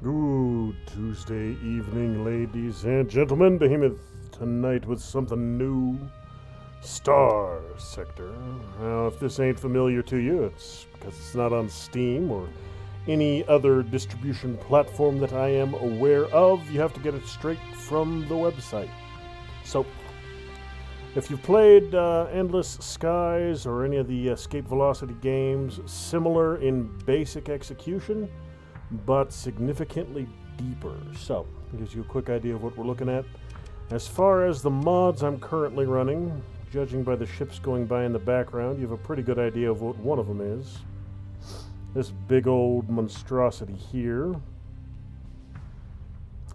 Good Tuesday evening, ladies and gentlemen. Behemoth tonight with something new. Starsector. Now, if this ain't familiar to you, it's because it's not on Steam or any other distribution platform that I am aware of. You have to get it straight from the website. So, if you've played Endless Skies or any of the Escape Velocity games, similar in basic execution, but significantly deeper. So, it gives you a quick idea of what we're looking at. As far as the mods I'm currently running, judging by the ships going by in the background, you have a pretty good idea of what one of them is. This big old monstrosity here.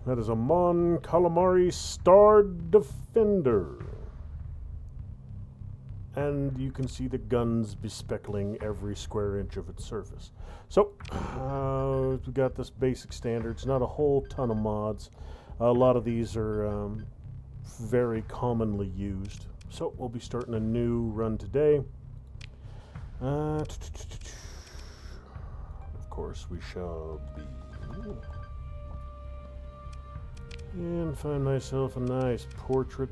That is a Mon Calamari Star Defender. And you can see the guns bespeckling every square inch of its surface. So, we got this basic standards, not a whole ton of mods. A lot of these are very commonly used. So, we'll be starting a new run today. Of course, we shall be. And find myself a nice portrait.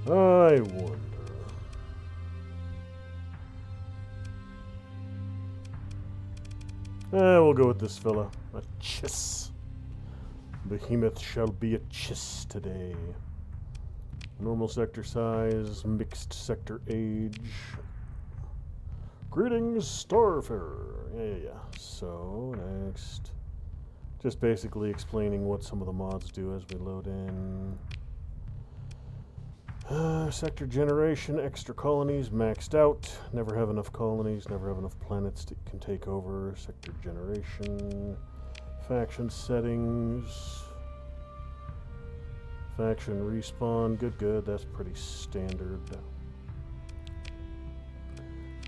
I wonder. We'll go with this fella. A chiss. Behemoth shall be a chiss today. Normal sector size, mixed sector age. Greetings, Starfarer. Yeah. So, next. Just basically explaining what some of the mods do as we load in. Sector generation, extra colonies, maxed out. Never have enough colonies, never have enough planets that you can take over. Sector generation. Faction settings. Faction respawn. Good. That's pretty standard.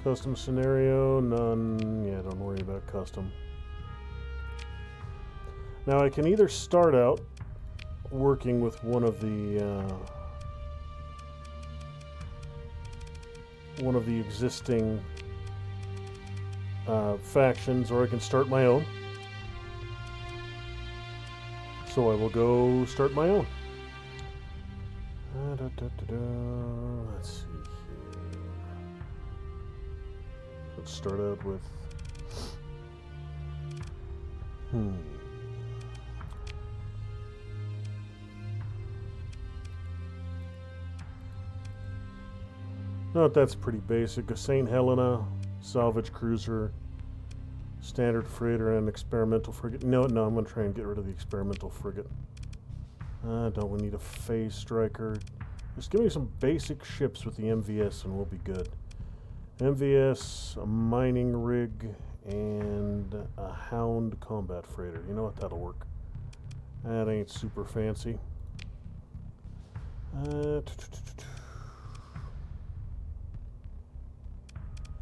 Custom scenario, none. Yeah, don't worry about custom. Now I can either start out working with one of the existing factions, or I can start my own. So I will go start my own. Let's see here. Let's start out with No, that's pretty basic. A St. Helena, salvage cruiser, standard freighter, and experimental frigate. No, I'm going to try and get rid of the experimental frigate. Don't we need a phase striker? Just give me some basic ships with the MVS and we'll be good. MVS, a mining rig, and a Hound combat freighter. You know what? That'll work. That ain't super fancy.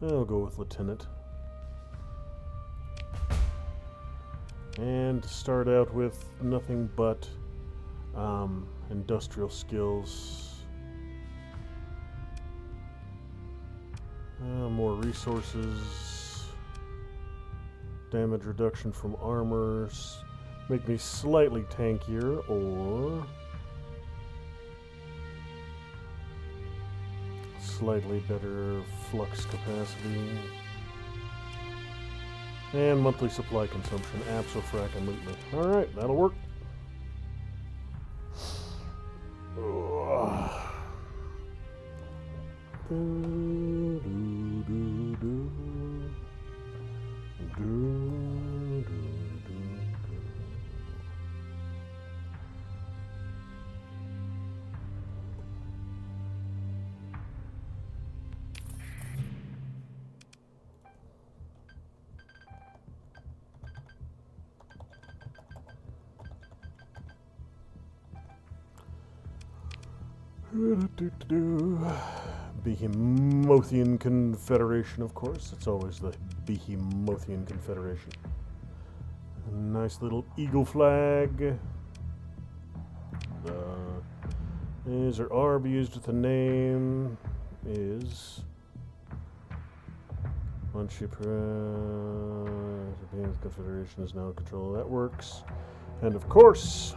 I'll go with Lieutenant. And start out with nothing but industrial skills. More resources. Damage reduction from armors. Make me slightly tankier, or slightly better flux capacity. And monthly supply consumption, abso-fracking-lutely. Alright, that'll work. Behemothine Confederation, of course. It's always the Behemothine Confederation. A nice little eagle flag. Is or are be used with the name is one ship. The Confederation is now in control. That works, and of course,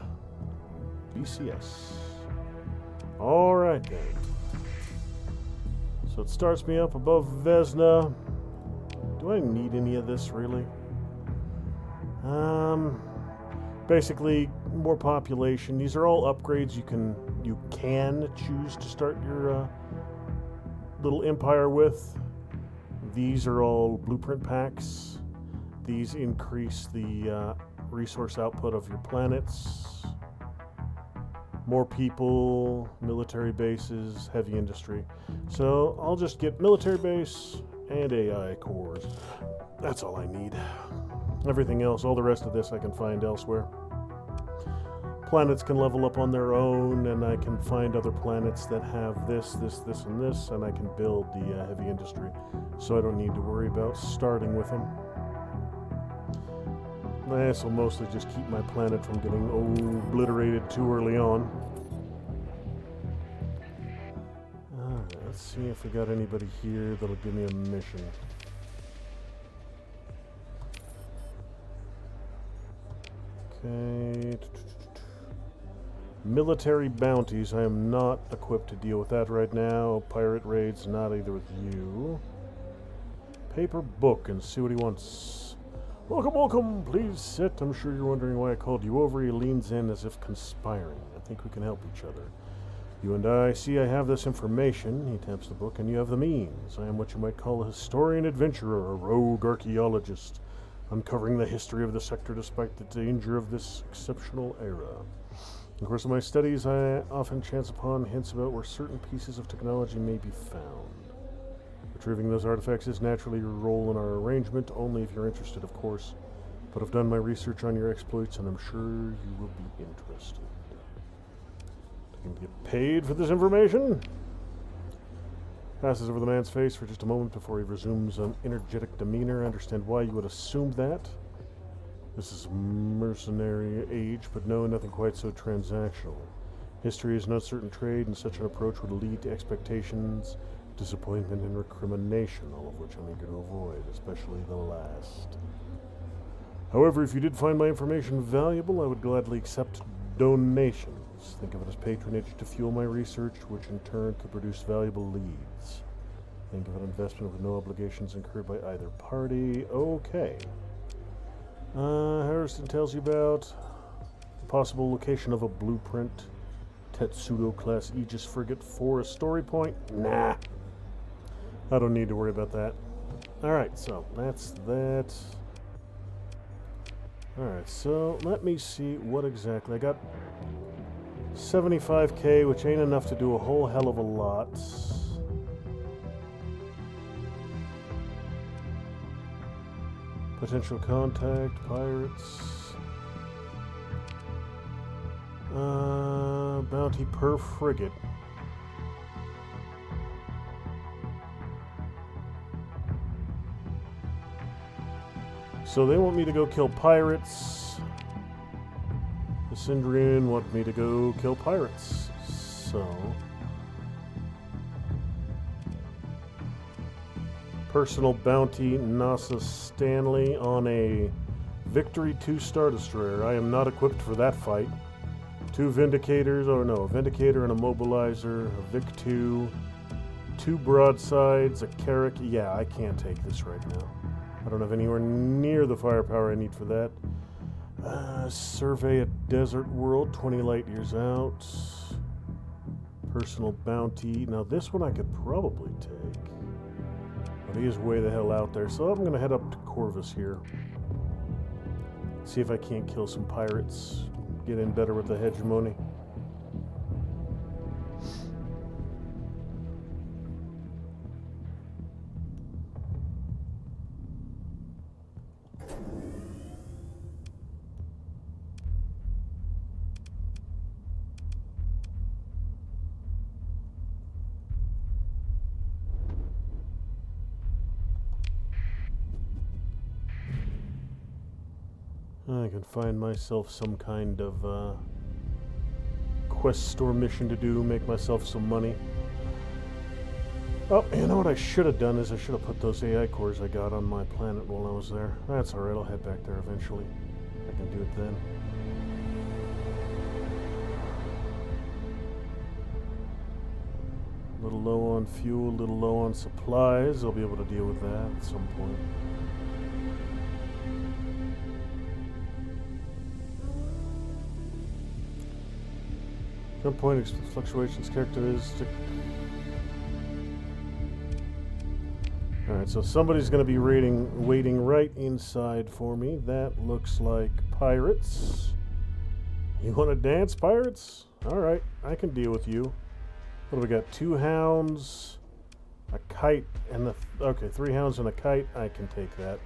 BCS. All right then. So it starts me up above Vesna. Do I need any of this really? Basically, more population. These are all upgrades you can choose to start your little empire with. These are all blueprint packs. These increase the resource output of your planets. More people, military bases, heavy industry. So I'll just get military base and AI cores. That's all I need. Everything else, all the rest of this I can find elsewhere. Planets can level up on their own, and I can find other planets that have this, and this, and I can build the heavy industry. So I don't need to worry about starting with them. This will mostly just keep my planet from getting obliterated too early on. Alright, let's see if we got anybody here that'll give me a mission. Okay. Military bounties. I am not equipped to deal with that right now. Pirate raids, not either with you. Paper book and see what he wants. Welcome, welcome. Please sit. I'm sure you're wondering why I called you over. He leans in as if conspiring. I think we can help each other. You and I see I have this information. He taps the book, and you have the means. I am what you might call a historian adventurer, a rogue archaeologist, uncovering the history of the sector despite the danger of this exceptional era. In the course of my studies, I often chance upon hints about where certain pieces of technology may be found. Retrieving those artifacts is naturally your role in our arrangement, only if you're interested, of course. But I've done my research on your exploits, and I'm sure you will be interested. You can get paid for this information? Passes over the man's face for just a moment before he resumes an energetic demeanor. I understand why you would assume that. This is mercenary age, but no, nothing quite so transactional. History is an uncertain trade, and such an approach would lead to expectations, disappointment, and recrimination, all of which I'm eager to avoid, especially the last. However, if you did find my information valuable, I would gladly accept donations. Think of it as patronage to fuel my research, which in turn could produce valuable leads. Think of an investment with no obligations incurred by either party. Okay. Harrison tells you about the possible location of a blueprint Tetsudo-class Aegis frigate for a story point. Nah. I don't need to worry about that. Alright, so that's that. Alright, so let me see what exactly. I got 75k, which ain't enough to do a whole hell of a lot. Potential contact, pirates. Bounty per frigate. So they want me to go kill pirates. The Sindrian want me to go kill pirates. So personal bounty, NASA Stanley on a Victory 2 Star Destroyer. I am not equipped for that fight. 2 Vindicators, or no, a Vindicator and a Mobilizer, a Vic 2, 2 broadsides, a Carrack. Yeah, I can't take this right now. I don't have anywhere near the firepower I need for that. Survey a desert world, 20 light years out. Personal bounty. Now this one I could probably take. But he is way the hell out there. So I'm going to head up to Corvus here. See if I can't kill some pirates. Get in better with the hegemony. I can find myself some kind of quest store mission to do, make myself some money. Oh, you know what I should have done is I should have put those AI cores I got on my planet while I was there. That's alright, I'll head back there eventually. I can do it then. A little low on fuel, a little low on supplies. I'll be able to deal with that at some point. Jump point fluctuations characteristic. Alright, so somebody's going to be waiting right inside for me. That looks like pirates. You want to dance, pirates? Alright, I can deal with you. What do we got? 2 hounds, a kite, and the... Okay, 3 hounds and a kite. I can take that.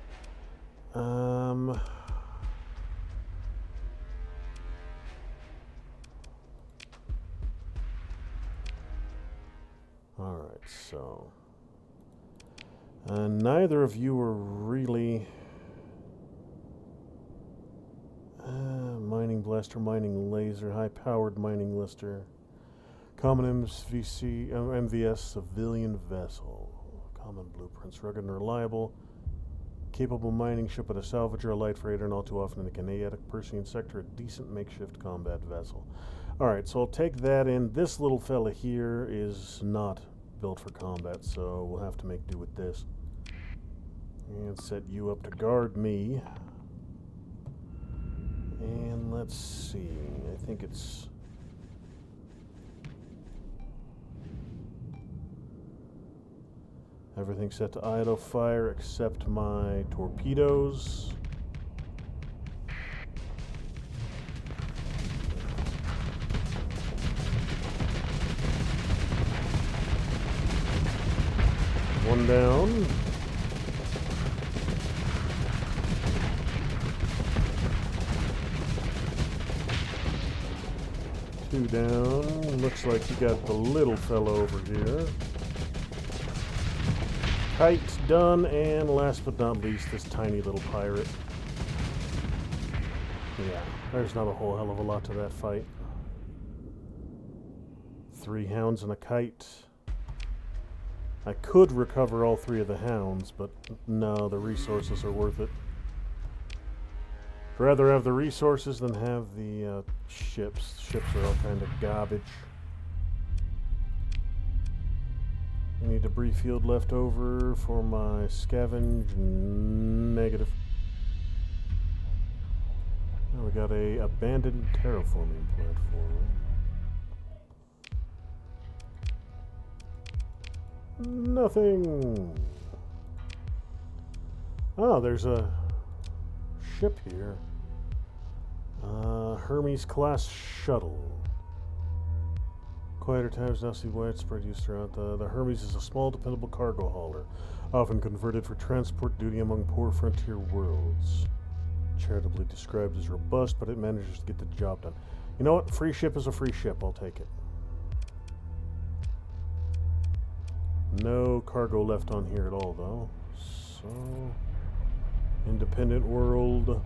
Alright, so... neither of you are really... mining blaster, mining laser, high-powered mining lister. Common MVS civilian vessel. Common blueprints, rugged and reliable. Capable mining ship with a salvager, a light freighter, and all too often in the Canadian Persian sector, a decent makeshift combat vessel. Alright, so I'll take that in. This little fella here is not built for combat, so we'll have to make do with this. And set you up to guard me. And let's see, I think it's... Everything set to idle fire except my torpedoes. One down. Two down. Looks like you got the little fellow over here. Kite's done, and last but not least, this tiny little pirate. Yeah, there's not a whole hell of a lot to that fight. 3 hounds and a kite. I could recover all 3 of the hounds, but no, the resources are worth it. I'd rather have the resources than have the ships. Ships are all kind of garbage. Any debris field left over for my scavenge? Negative. Now we got a abandoned terraforming platform. Nothing. Oh, there's a ship here. Hermes class shuttle. Quieter times now see widespread use throughout. The Hermes is a small, dependable cargo hauler, often converted for transport duty among poor frontier worlds. Charitably described as robust, but it manages to get the job done. You know what? Free ship is a free ship. I'll take it. No cargo left on here at all, though. So, independent world.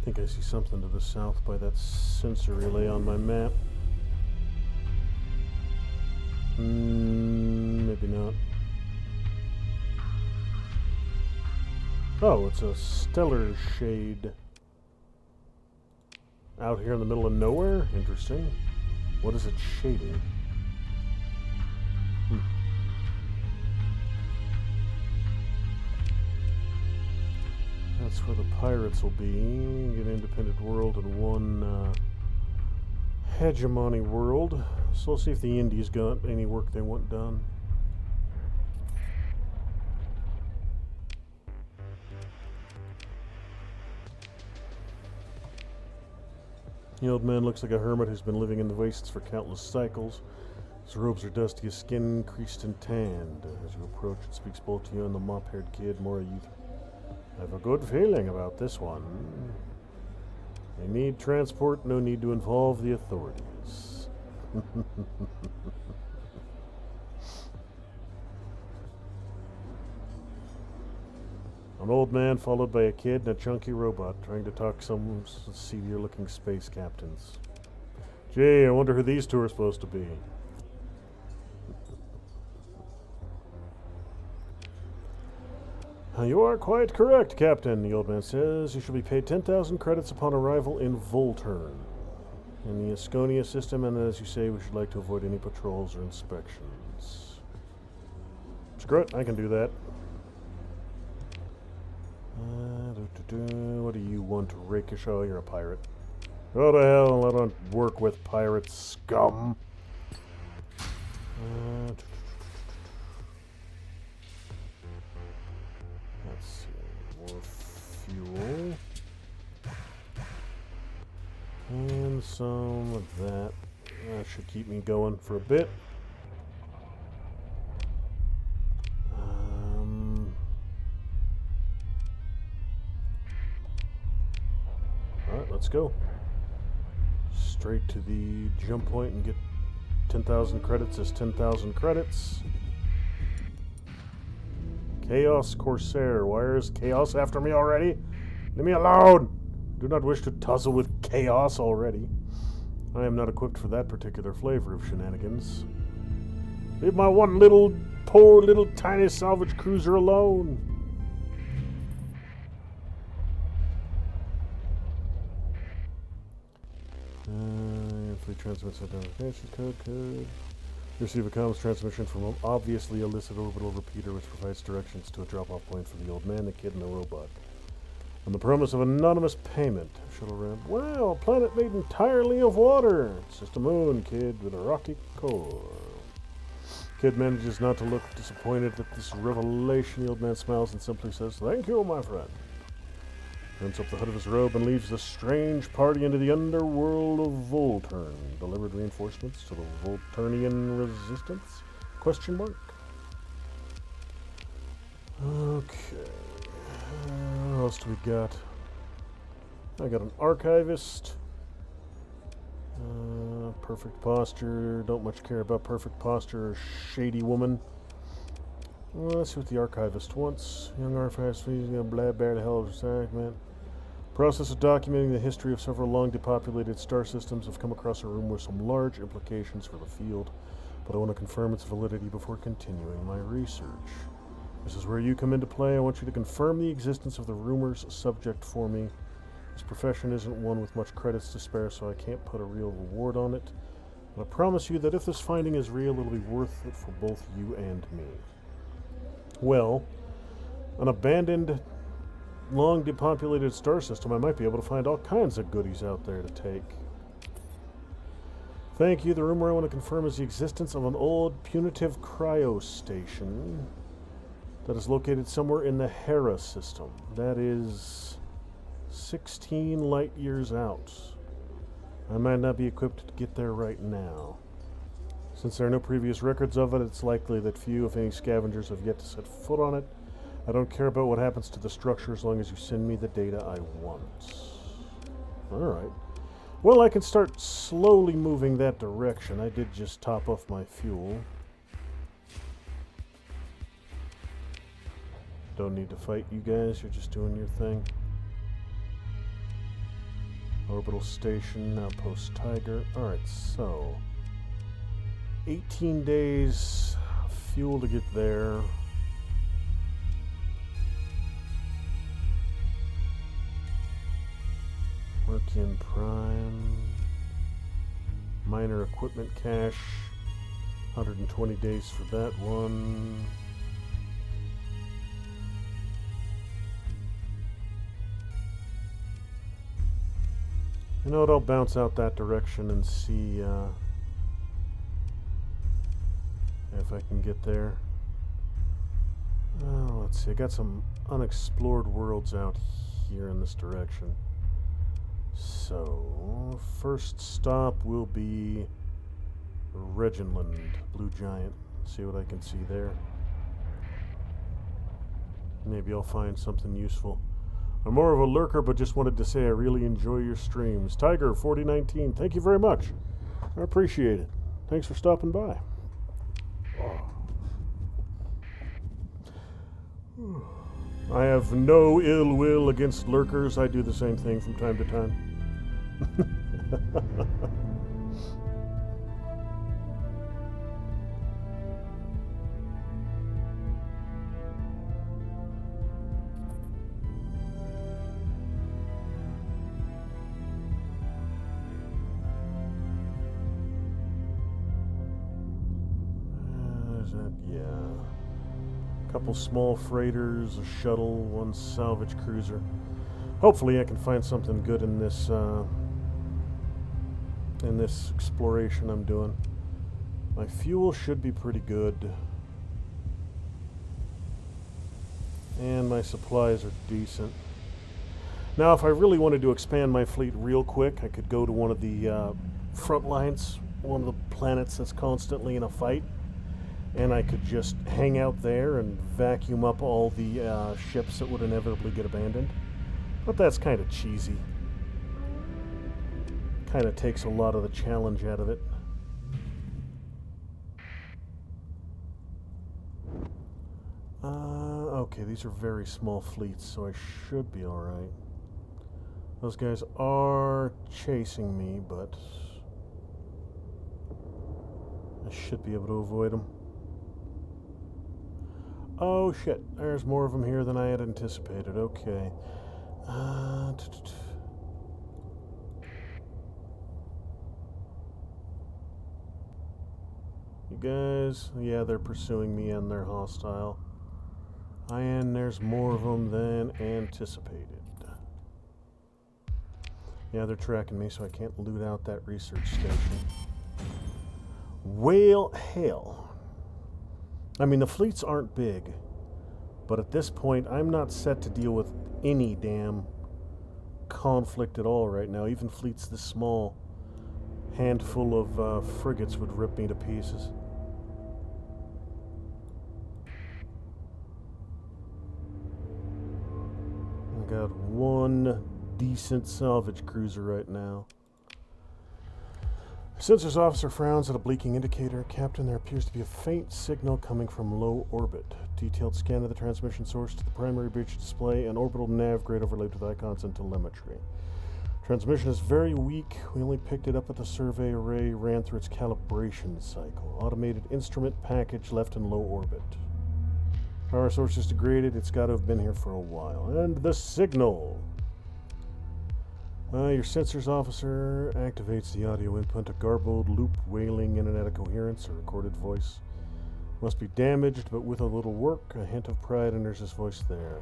I think I see something to the south by that sensor relay on my map. Maybe not. Oh, it's a stellar shade. Out here in the middle of nowhere? Interesting. What is it shading? That's where the pirates will be. An independent world and one hegemony world. So let's see if the Indies got any work they want done. The old man looks like a hermit who's been living in the wastes for countless cycles. His robes are dusty, his skin creased and tanned. As you approach, it speaks both to you and the mop-haired kid. More you I have a good feeling about this one. They need transport, no need to involve the authorities. An old man followed by a kid and a chunky robot trying to talk some seedier-looking space captains. Gee, I wonder who these two are supposed to be. You are quite correct, Captain, the old man says. You shall be paid 10,000 credits upon arrival in Volturn, in the Asconia system, and as you say, we should like to avoid any patrols or inspections. Screw it, I can do that. What do you want, rakish? Oh, you're a pirate. Go to hell, I don't work with pirate scum. Let's see, more fuel. And some of that. That should keep me going for a bit. Alright, let's go. Straight to the jump point and get 10,000 credits as 10,000 credits. Chaos Corsair. Why is Chaos after me already? Leave me alone! Do not wish to tussle with Chaos already. I am not equipped for that particular flavor of shenanigans. Leave my one little, poor little tiny salvage cruiser alone. Fleet transmits identification code. Receive a comms transmission from an obviously illicit orbital repeater which provides directions to a drop-off point for the old man, the kid, and the robot. On the promise of anonymous payment. Shuttle ramp. Wow, a planet made entirely of water. It's just a moon, kid, with a rocky core. Kid manages not to look disappointed at this revelation. The old man smiles and simply says, "Thank you, my friend." Turns up the hood of his robe and leaves the strange party into the underworld of Volturn. Delivered reinforcements to the Volturnian resistance? Question mark. Okay. What else do we got? I got an archivist. Perfect posture. Don't much care about perfect posture. Shady woman. Well, let's see what the archivist wants. Young archivist, blah, blah, the hell of a sack, man. Process of documenting the history of several long depopulated star systems. Have come across a room with some large implications for the field, but I want to confirm its validity before continuing my research. This is where you come into play. I want you to confirm the existence of the rumors subject for me. This profession isn't one with much credits to spare, so I can't put a real reward on it. But I promise you that if this finding is real, it'll be worth it for both you and me. Well, an abandoned, long depopulated star system, I might be able to find all kinds of goodies out there to take. Thank you. The rumor I want to confirm is the existence of an old punitive cryo station that is located somewhere in the Hera system. That is 16 light years out. I might not be equipped to get there right now. Since there are no previous records of it, it's likely that few, if any, scavengers have yet to set foot on it. I don't care about what happens to the structure as long as you send me the data I want. Alright. Well, I can start slowly moving that direction. I did just top off my fuel. Don't need to fight you guys, you're just doing your thing. Orbital station, outpost Tiger. Alright, so 18 days fuel to get there. Merkian Prime. Minor equipment cache. 120 days for that one. You know what, I'll bounce out that direction and see if I can get there. Let's see, I got some unexplored worlds out here in this direction. So, first stop will be Reginland, Blue Giant. See what I can see there. Maybe I'll find something useful. I'm more of a lurker, but just wanted to say I really enjoy your streams. Tiger4019, thank you very much. I appreciate it. Thanks for stopping by. I have no ill will against lurkers. I do the same thing from time to time. Couple small freighters, a shuttle, one salvage cruiser. Hopefully I can find something good in this exploration I'm doing. My fuel should be pretty good. And my supplies are decent. Now if I really wanted to expand my fleet real quick, I could go to one of the front lines, one of the planets that's constantly in a fight. And I could just hang out there and vacuum up all the ships that would inevitably get abandoned. But that's kind of cheesy. Kind of takes a lot of the challenge out of it. Okay, these are very small fleets, so I should be alright. Those guys are chasing me, but I should be able to avoid them. Oh shit, there's more of them here than I had anticipated. Okay. You guys, yeah, they're pursuing me and they're hostile. And there's more of them than anticipated. Yeah, they're tracking me, so I can't loot out that research station. Well, hell. I mean, the fleets aren't big, but at this point, I'm not set to deal with any damn conflict at all right now. Even fleets this small, handful of frigates would rip me to pieces. I got one decent salvage cruiser right now. Sensors officer frowns at a blinking indicator. Captain, there appears to be a faint signal coming from low orbit. Detailed scan of the transmission source to the primary bridge display, an orbital nav grid overlaid with icons and telemetry. Transmission is very weak. We only picked it up at the survey array, ran through its calibration cycle. Automated instrument package left in low orbit. Power source is degraded. It's got to have been here for a while. And the signal. Your sensors officer activates the audio input. A garbled loop wailing in and out of coherence, a recorded voice. Must be damaged, but with a little work. A hint of pride enters his voice there.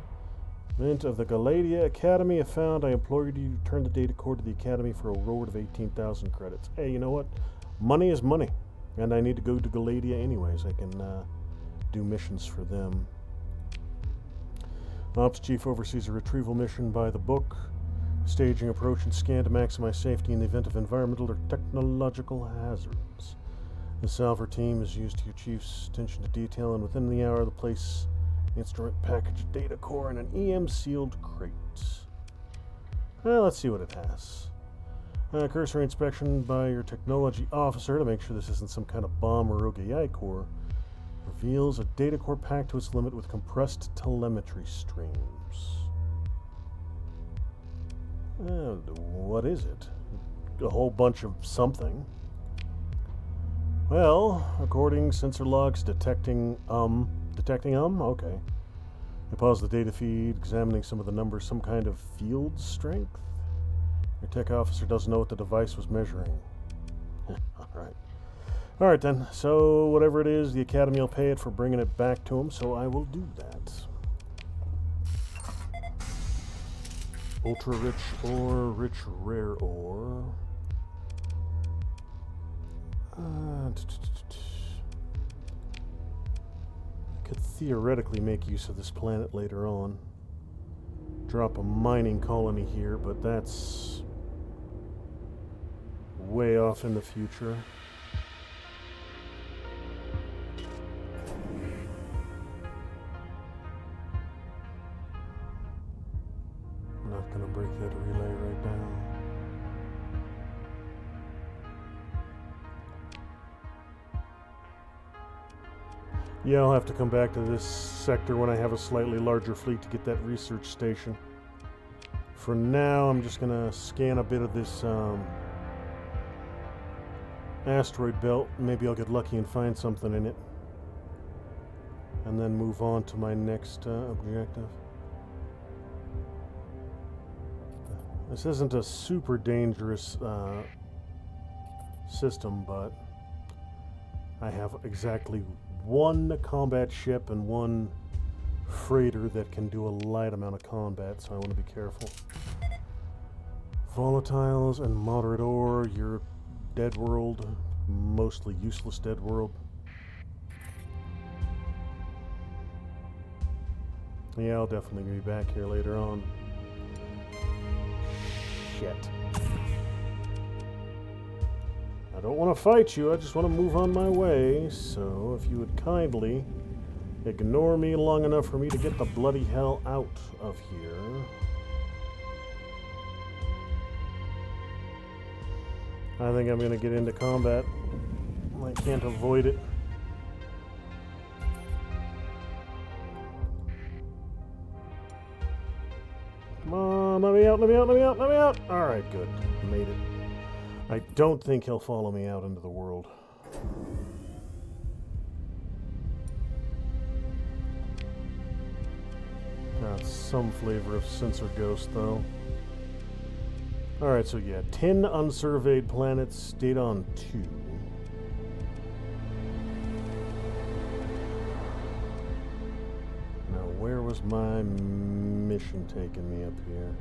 Mint of the Galadia Academy, if found, I implore you to return the data core to the Academy for a reward of 18,000 credits. Hey, you know what? Money is money. And I need to go to Galadia anyways. I can do missions for them. Ops Chief oversees a retrieval mission by the book. Staging approach and scan to maximize safety in the event of environmental or technological hazards. The Salver team is used to your Chief's attention to detail, and within the hour, the place instrument package data core in an EM-sealed crate. Well, let's see what it has. Cursory inspection by your technology officer to make sure this isn't some kind of bomb or OGI core reveals a data core packed to its limit with compressed telemetry streams. What is it? A whole bunch of something. Well, according sensor logs detecting okay. I pause the data feed, examining some of the numbers, some kind of field strength. Your tech officer doesn't know what the device was measuring. Alright then, so whatever it is, the Academy will pay it for bringing it back to him, so I will do that. Ultra rich ore, rich rare ore. I could theoretically make use of this planet later on. Drop a mining colony here, but that's way off in the future. I'm not going to break that relay right now. Yeah, I'll have to come back to this sector when I have a slightly larger fleet to get that research station. For now, I'm just gonna scan a bit of this asteroid belt. Maybe I'll get lucky and find something in it. And then move on to my next objective. This isn't a super dangerous system, but I have exactly one combat ship and one freighter that can do a light amount of combat, so I want to be careful. Volatiles and moderate ore, you're dead world, mostly useless dead world. Yeah, I'll definitely be back here later on. Shit. I don't want to fight you, I just want to move on my way, so if you would kindly ignore me long enough for me to get the bloody hell out of here. I think I'm going to get into combat. I can't avoid it. Come on, let me out, let me out, let me out, let me out! Alright, good. Made it. I don't think he'll follow me out into the world. Got some flavor of sensor ghost, though. Alright, so yeah, 10 unsurveyed planets, stayed on 2. Now, where was my mission taking me up here?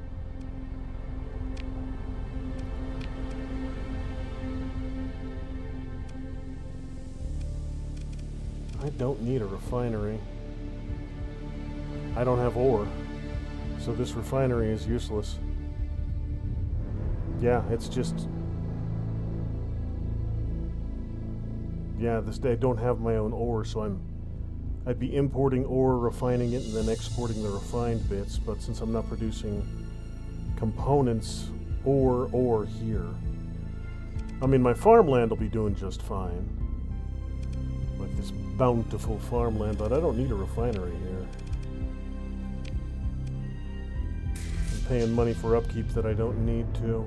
I don't need a refinery. I don't have ore, so this refinery is useless. Yeah, it's just... Yeah, I don't have my own ore, so I'd be importing ore, refining it, and then exporting the refined bits, but since I'm not producing components or ore here... I mean, my farmland will be doing just fine. Like this bountiful farmland, but I don't need a refinery here. I'm paying money for upkeep that I don't need to.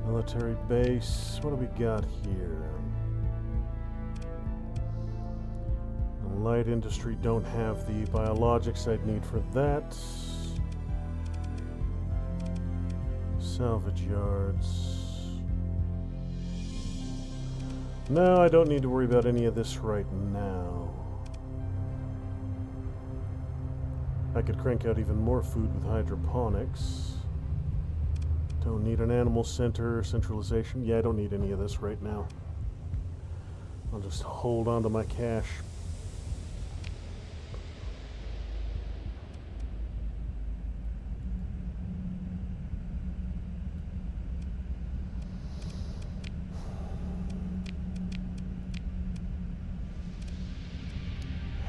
Military base, what do we got here? The light industry don't have the biologics I'd need for that. Salvage yards. No, I don't need to worry about any of this right now. I could crank out even more food with hydroponics. Don't need an animal center, centralization. Yeah, I don't need any of this right now. I'll just hold on to my cash.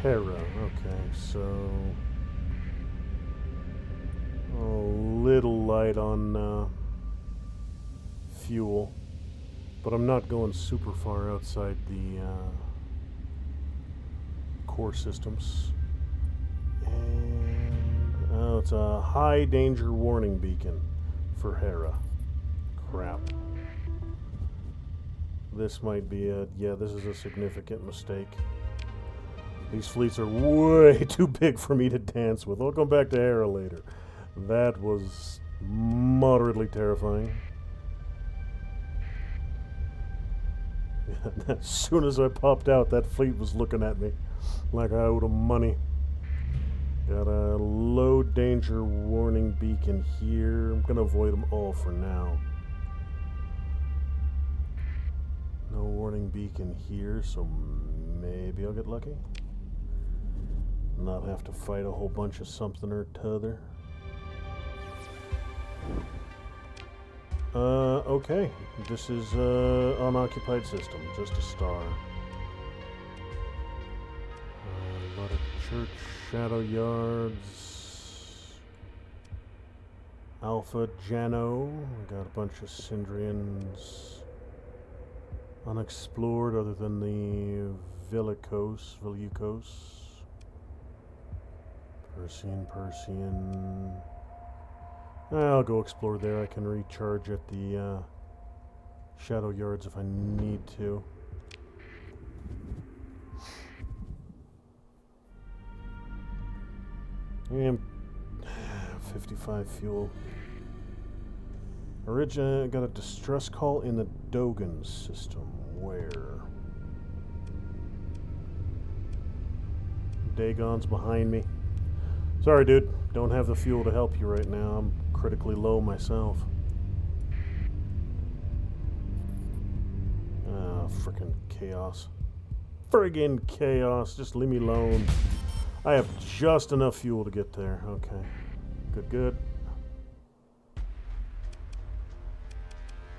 Hera, okay, so... a little light on fuel, but I'm not going super far outside the core systems. And oh, it's a high danger warning beacon for Hera. Crap. This might be a... yeah, this is a significant mistake. These fleets are way too big for me to dance with. I'll come back to Hera later. That was moderately terrifying. As soon as I popped out, that fleet was looking at me like I owed them money. Got a low danger warning beacon here. I'm gonna avoid them all for now. No warning beacon here, so maybe I'll get lucky. Not have to fight a whole bunch of something or t'other. Okay. This is unoccupied system, just a star. A lot of church shadow yards. Alpha Jano. Got a bunch of Syndrians unexplored other than the Villicos. Persian. I'll go explore there. I can recharge at the Shadow Yards if I need to. And 55 fuel. Got a distress call in the Dogan system. Where? Dagon's behind me. Sorry, dude. Don't have the fuel to help you right now. I'm critically low myself. Ah, frickin' chaos. Friggin' chaos. Just leave me alone. I have just enough fuel to get there. Okay. Good.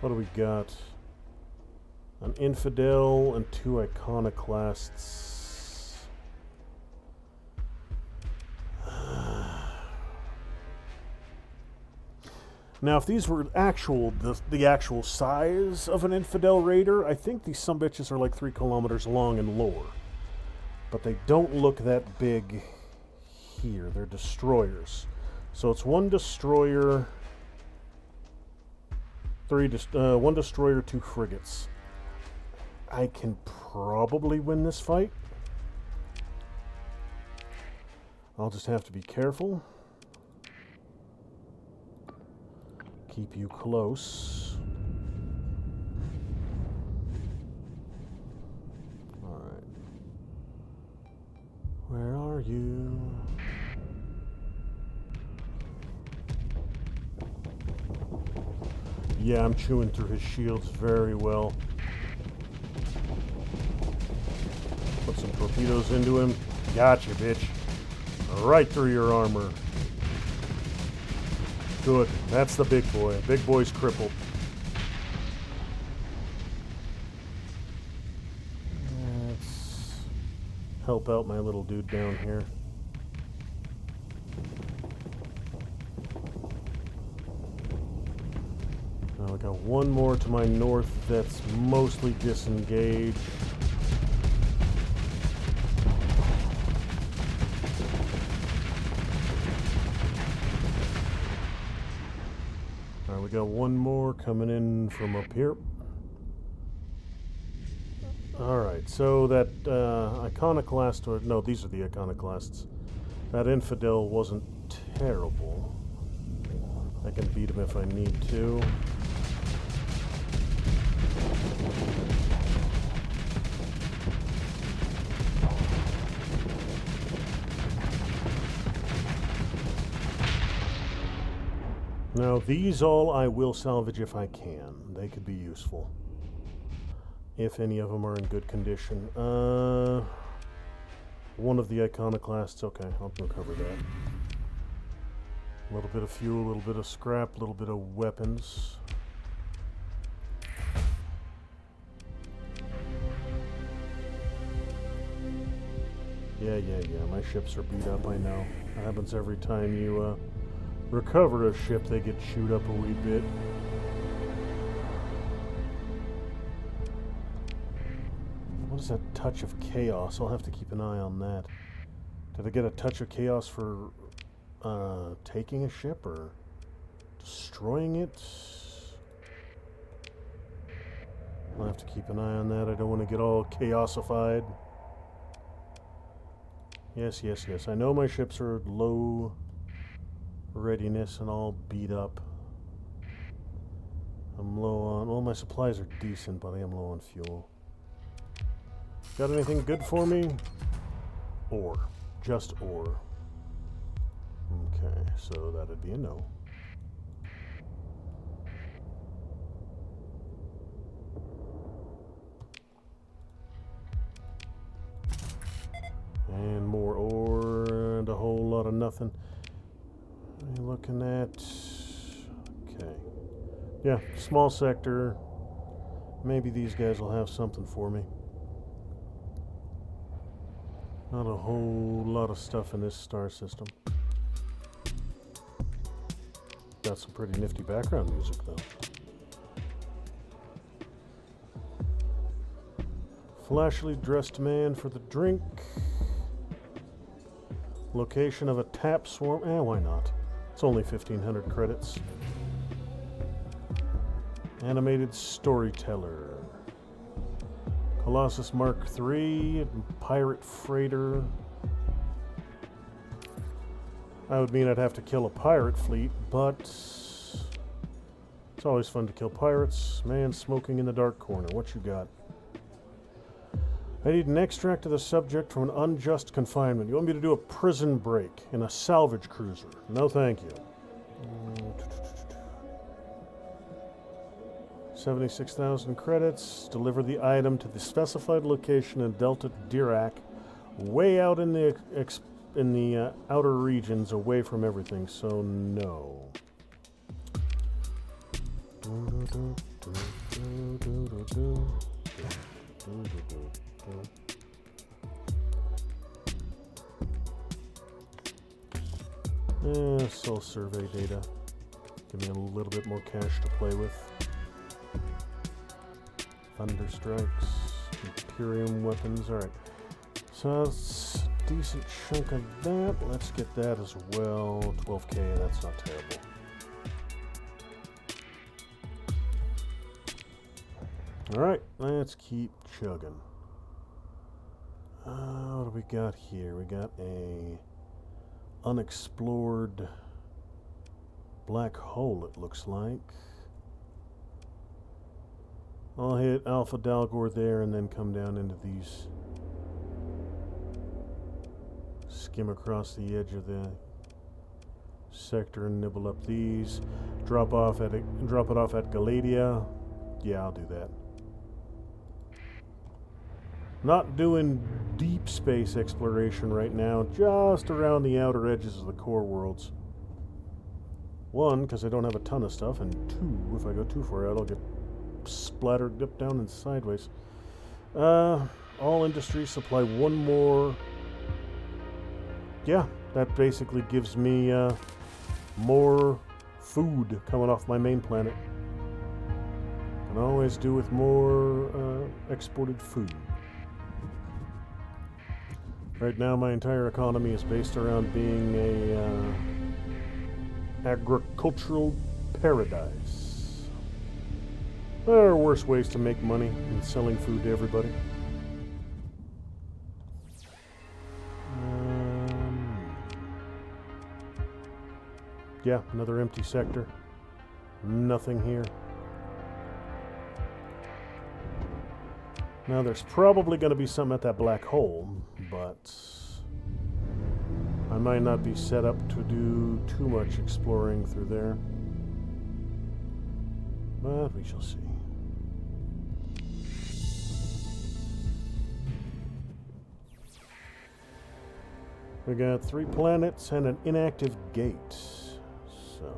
What do we got? An infidel and 2 iconoclasts. Now, if these were the actual size of an infidel raider, I think these sumbitches are like 3 kilometers long in lore. But they don't look that big here. They're destroyers. So it's 1 destroyer, 1 destroyer, 2 frigates. I can probably win this fight. I'll just have to be careful. Keep you close. Alright. Where are you? Yeah, I'm chewing through his shields very well. Put some torpedoes into him. Gotcha, bitch. Right through your armor. Good. That's the big boy. Big boy's crippled. Let's help out my little dude down here. Now I got 1 more to my north that's mostly disengaged. We got 1 more coming in from up here. Alright, so that iconoclast, or no, these are the iconoclasts. That infidel wasn't terrible. I can beat him if I need to. Now, these all I will salvage if I can. They could be useful. If any of them are in good condition. 1 of the iconoclasts. Okay, I'll recover that. A little bit of fuel, a little bit of scrap, a little bit of weapons. Yeah. My ships are beat up, I know. That happens every time you, recover a ship, they get chewed up a wee bit. What is that touch of chaos? I'll have to keep an eye on that. Did I get a touch of chaos for taking a ship or destroying it? I'll have to keep an eye on that. I don't want to get all chaosified. Yes. I know my ships are low readiness and all beat up. I'm low on... Well, my supplies are decent, but I am low on fuel. Got anything good for me? Ore. Just ore. Okay, so that'd be a no. And more ore and a whole lot of nothing. What are you looking at? Okay. Yeah, small sector. Maybe these guys will have something for me. Not a whole lot of stuff in this star system. Got some pretty nifty background music, though. Flashily dressed man for the drink. Location of a tap swarm. Why not? It's only 1,500 credits. Animated storyteller. Colossus Mark III. Pirate freighter. That would mean I'd have to kill a pirate fleet, but it's always fun to kill pirates. Man smoking in the dark corner. What you got? I need an extract of the subject from an unjust confinement. You want me to do a prison break in a salvage cruiser? No, thank you. 76,000 credits. Deliver the item to the specified location in Delta Dirac, way out in the outer regions, away from everything. So no. Soul survey data. Give me a little bit more cash to play with. Thunder strikes, Imperium weapons. Alright. So that's a decent chunk of that. Let's get that as well. 12k, that's not terrible. Alright, let's keep chugging. What do we got here? We got a unexplored black hole, it looks like. I'll hit Alpha Dalgor there and then come down into these. Skim across the edge of the sector and nibble up these. Drop it off at Galadia. Yeah, I'll do that. Not doing deep space exploration right now, just around the outer edges of the core worlds. One, because I don't have a ton of stuff, and two, if I go too far out, I'll get splattered up, down, and sideways. All industries supply one more. Yeah, that basically gives me more food coming off my main planet. Can always do with more exported food. Right now, my entire economy is based around being a agricultural paradise. There are worse ways to make money than selling food to everybody. Yeah, another empty sector. Nothing here. Now, there's probably going to be something at that black hole, but I might not be set up to do too much exploring through there. But we shall see. We got 3 planets and an inactive gate. So,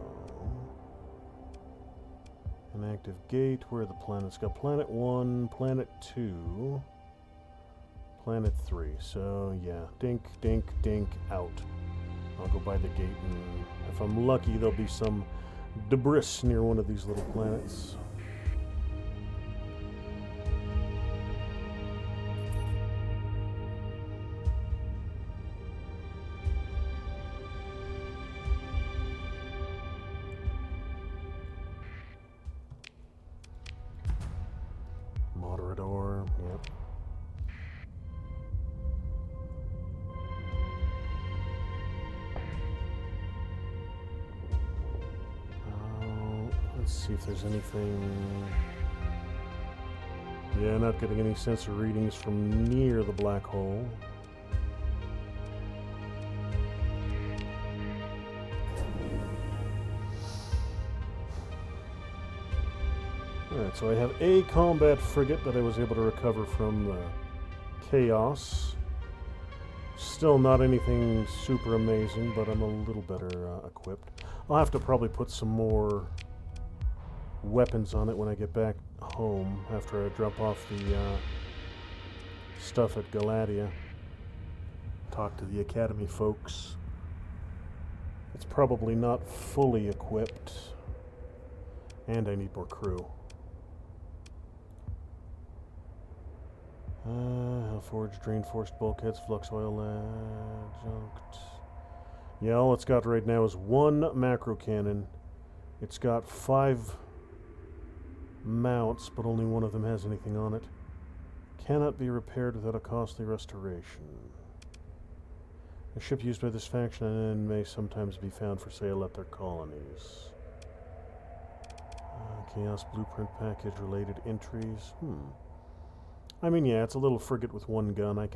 inactive gate, where are the planets? Got planet 1, planet 2, planet 3. So, yeah, dink, dink, dink, out. I'll go by the gate, and if I'm lucky, there'll be some debris near one of these little planets. Moderador, yep. Let's see if there's anything. Yeah, not getting any sensor readings from near the black hole. Alright, so I have a combat frigate that I was able to recover from the chaos. Still not anything super amazing, but I'm a little better equipped. I'll have to probably put some more weapons on it when I get back home after I drop off the stuff at Galadia. Talk to the Academy folks. It's probably not fully equipped, and I need more crew. Forged, drain forced bulkheads, flux oil adjunct. Yeah, all it's got right now is one macro cannon. It's got 5 mounts, but only one of them has anything on it. Cannot be repaired without a costly restoration. A ship used by this faction and may sometimes be found for sale at their colonies. Chaos blueprint package related entries. I mean, yeah, it's a little frigate with one gun. I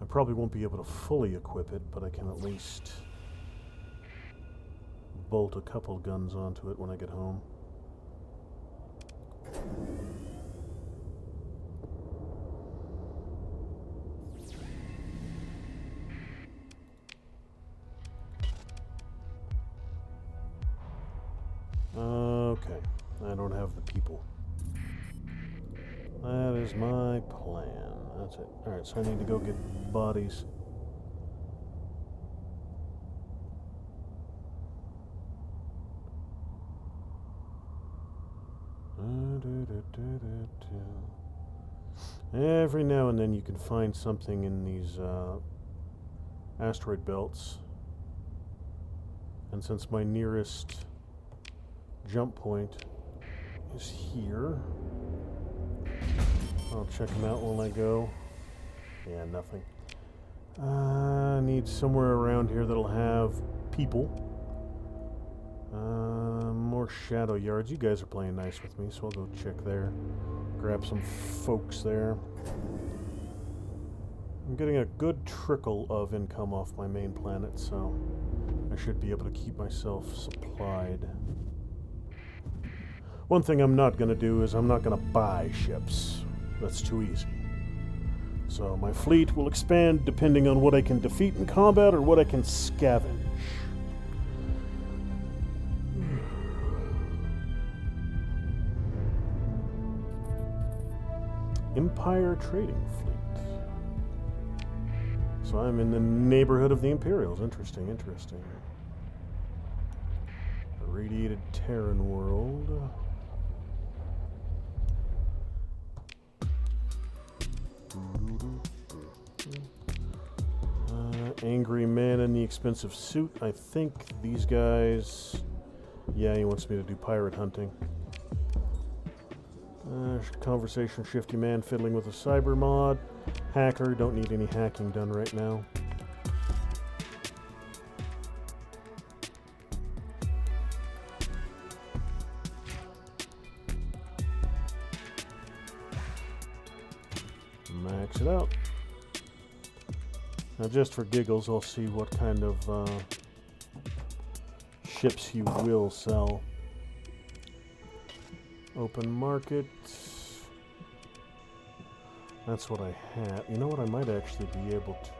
probably won't be able to fully equip it, but I can at least bolt a couple guns onto it when I get home. Okay, I don't have the people. That is my plan. That's it. Alright, so I need to go get bodies. Every now and then you can find something in these asteroid belts. And since my nearest jump point is here, I'll check them out while I go. Yeah, nothing. I need somewhere around here that'll have people. More shadow yards. You guys are playing nice with me, so I'll go check there. Grab some folks there. I'm getting a good trickle of income off my main planet, so I should be able to keep myself supplied. One thing I'm not going to do is I'm not going to buy ships. That's too easy. So my fleet will expand depending on what I can defeat in combat or what I can scavenge. Empire trading fleet. So I'm in the neighborhood of the Imperials. Interesting, interesting. Irradiated Terran world. Angry man in the expensive suit. I think these guys... Yeah, he wants me to do pirate hunting. Conversation shifty man fiddling with a cyber mod. Hacker, don't need any hacking done right now. Max it out. Now just for giggles, I'll see what kind of ships he will sell. Open market. That's what I had. You know what? I might actually be able to...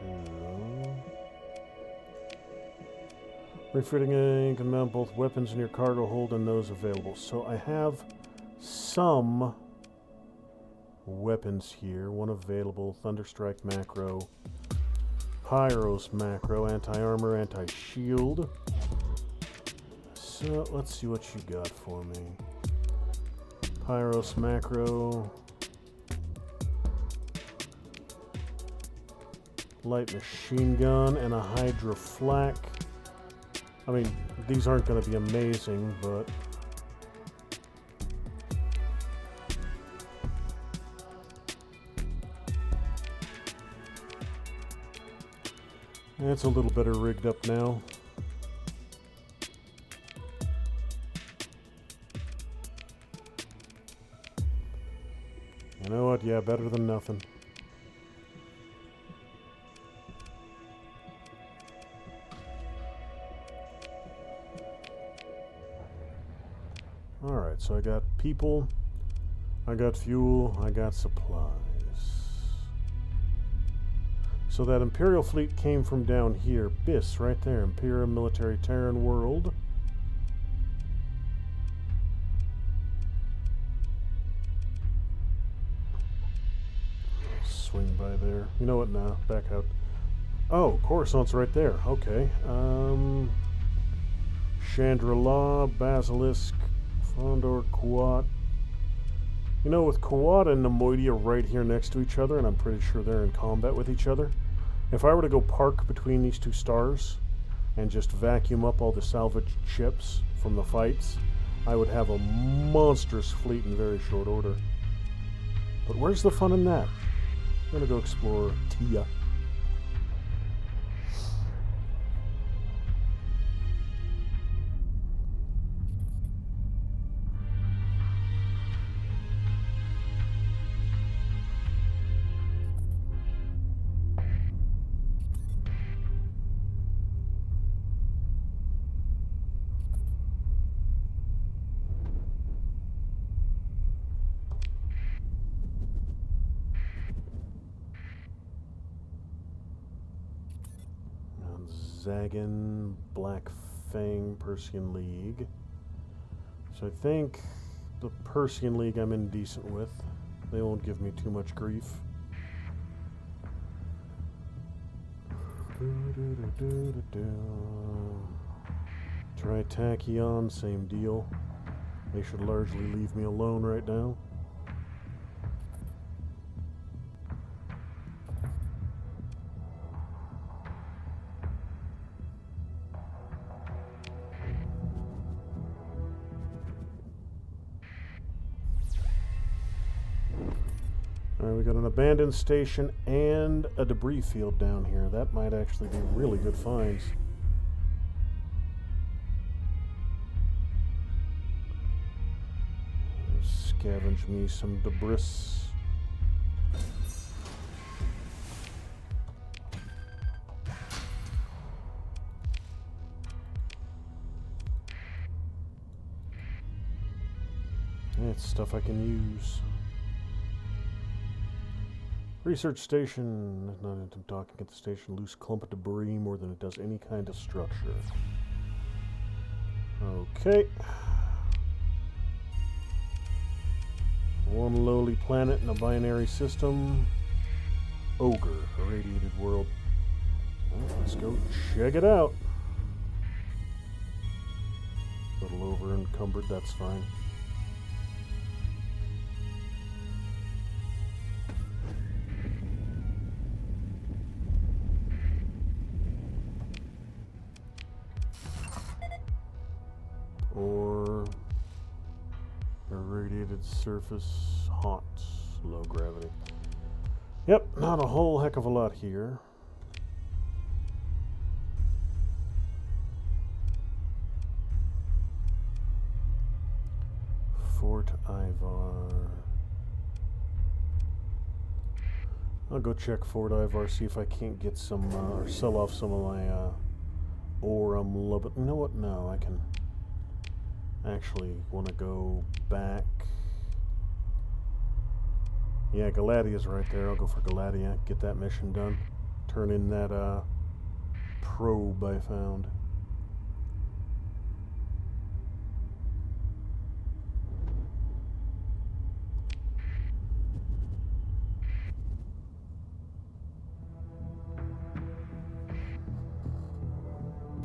Refitting, you can mount both weapons in your cargo hold and those available. So I have some weapons here. One available. Thunderstrike macro. Pyros macro. Anti-armor, anti-shield. So let's see what you got for me. Pyros macro. Light machine gun and a Hydra flak. I mean, these aren't going to be amazing, but... It's a little better rigged up now. You know what? Yeah, better than nothing. Alright, so I got people, I got fuel, I got supplies. So that Imperial fleet came from down here. BIS, right there. Imperial Military Terran World. Swing by there. You know what? Nah, back out. Oh, Coruscant's right there. Okay. Chandra-La, Basilisk, Fondor, Quat, You know, with Kawada and Nemoidia right here next to each other, and I'm pretty sure they're in combat with each other, if I were to go park between these two stars and just vacuum up all the salvaged ships from the fights, I would have a monstrous fleet in very short order. But where's the fun in that? I'm gonna go explore Tia. Zagan, Black Fang, Persian League. So I think the Persian League I'm in decent with. They won't give me too much grief. Tritachyon, same deal. They should largely leave me alone right now. Alright, we got an abandoned station and a debris field down here. That might actually be really good finds. Scavenge me some debris. It's stuff I can use. Research station. Not into docking at the station. Loose clump of debris more than it does any kind of structure. Okay. One lowly planet in a binary system. Ogre, irradiated world. Well, let's go check it out. A little over encumbered, that's fine. Or irradiated surface, hot, low gravity. Yep, not a whole heck of a lot here. Fort Ivar. I'll go check Fort Ivar, see if I can't get some, or sell off some of my, ore I'm loving. You know what? No, I can actually want to go back. Yeah, Galadia's right there. I'll go for Galadia, get that mission done. Turn in that, probe I found.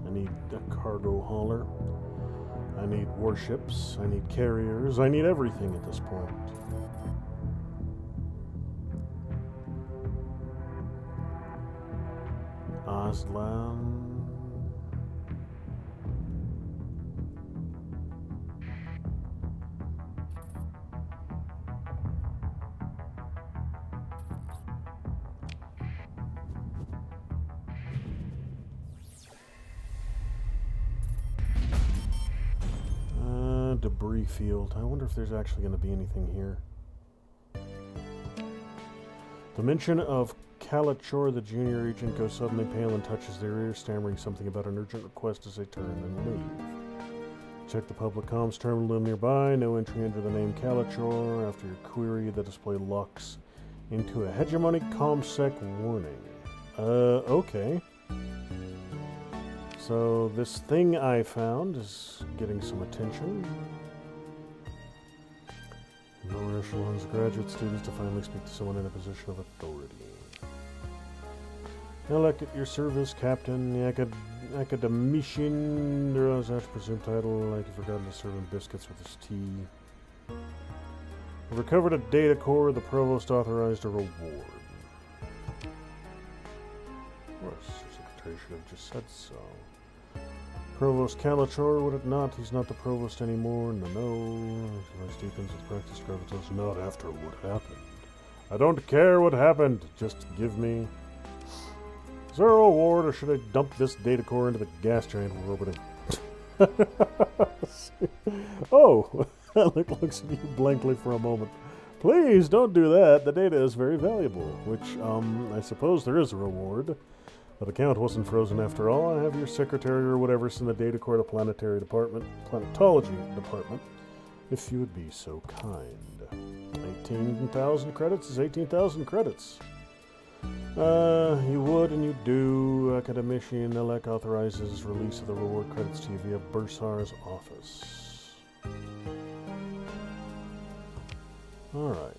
I need a cargo hauler. I need warships. I need carriers. I need everything at this point. Aslan. Debris field. I wonder if there's actually going to be anything here. The mention of Kalachor, the junior agent, goes suddenly pale and touches their ear, stammering something about an urgent request as they turn and leave. Check the public comms terminal nearby. No entry under the name Kalachor. After your query, the display locks into a hegemonic ComSec warning. Okay. So this thing I found is getting some attention. Lower echelons, graduate students to finally speak to someone in a position of authority. Elect at your service, Captain, the academician, there was such presumed title, like you've forgotten to serve him biscuits with his tea. We've recovered a data core. The provost authorized a reward. Of course, the secretary should have just said so. Provost Calichor, would it not? He's not the provost anymore. No. Vice deacons with practice gravitas. Not after what happened. I don't care what happened. Just give me... Is there a reward, or should I dump this data core into the gas giant we're orbiting? Oh! Looks at you blankly for a moment. Please, don't do that. The data is very valuable. Which, I suppose there is a reward. The account wasn't frozen after all. I have your secretary or whatever send the data core to planetology department, if you would be so kind. 18,000 credits is 18,000 credits. You would and you do. Academician Elec authorizes release of the reward credits to you via Bursar's office. Alright.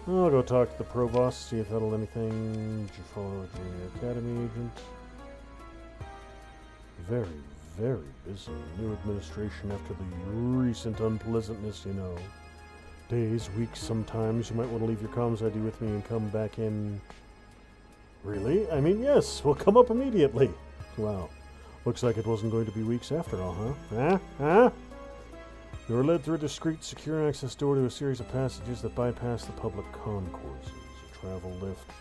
I'll go talk to the provost, see if that'll anything. Did you follow a junior academy agent? Very, very busy. New administration after the recent unpleasantness, you know. Days, weeks, sometimes. You might want to leave your comms ID with me and come back in. Really? I mean, yes, we'll come up immediately. Wow. Looks like it wasn't going to be weeks after all, huh? Huh? You were led through a discreet, secure access door to a series of passages that bypass the public concourses. A travel lift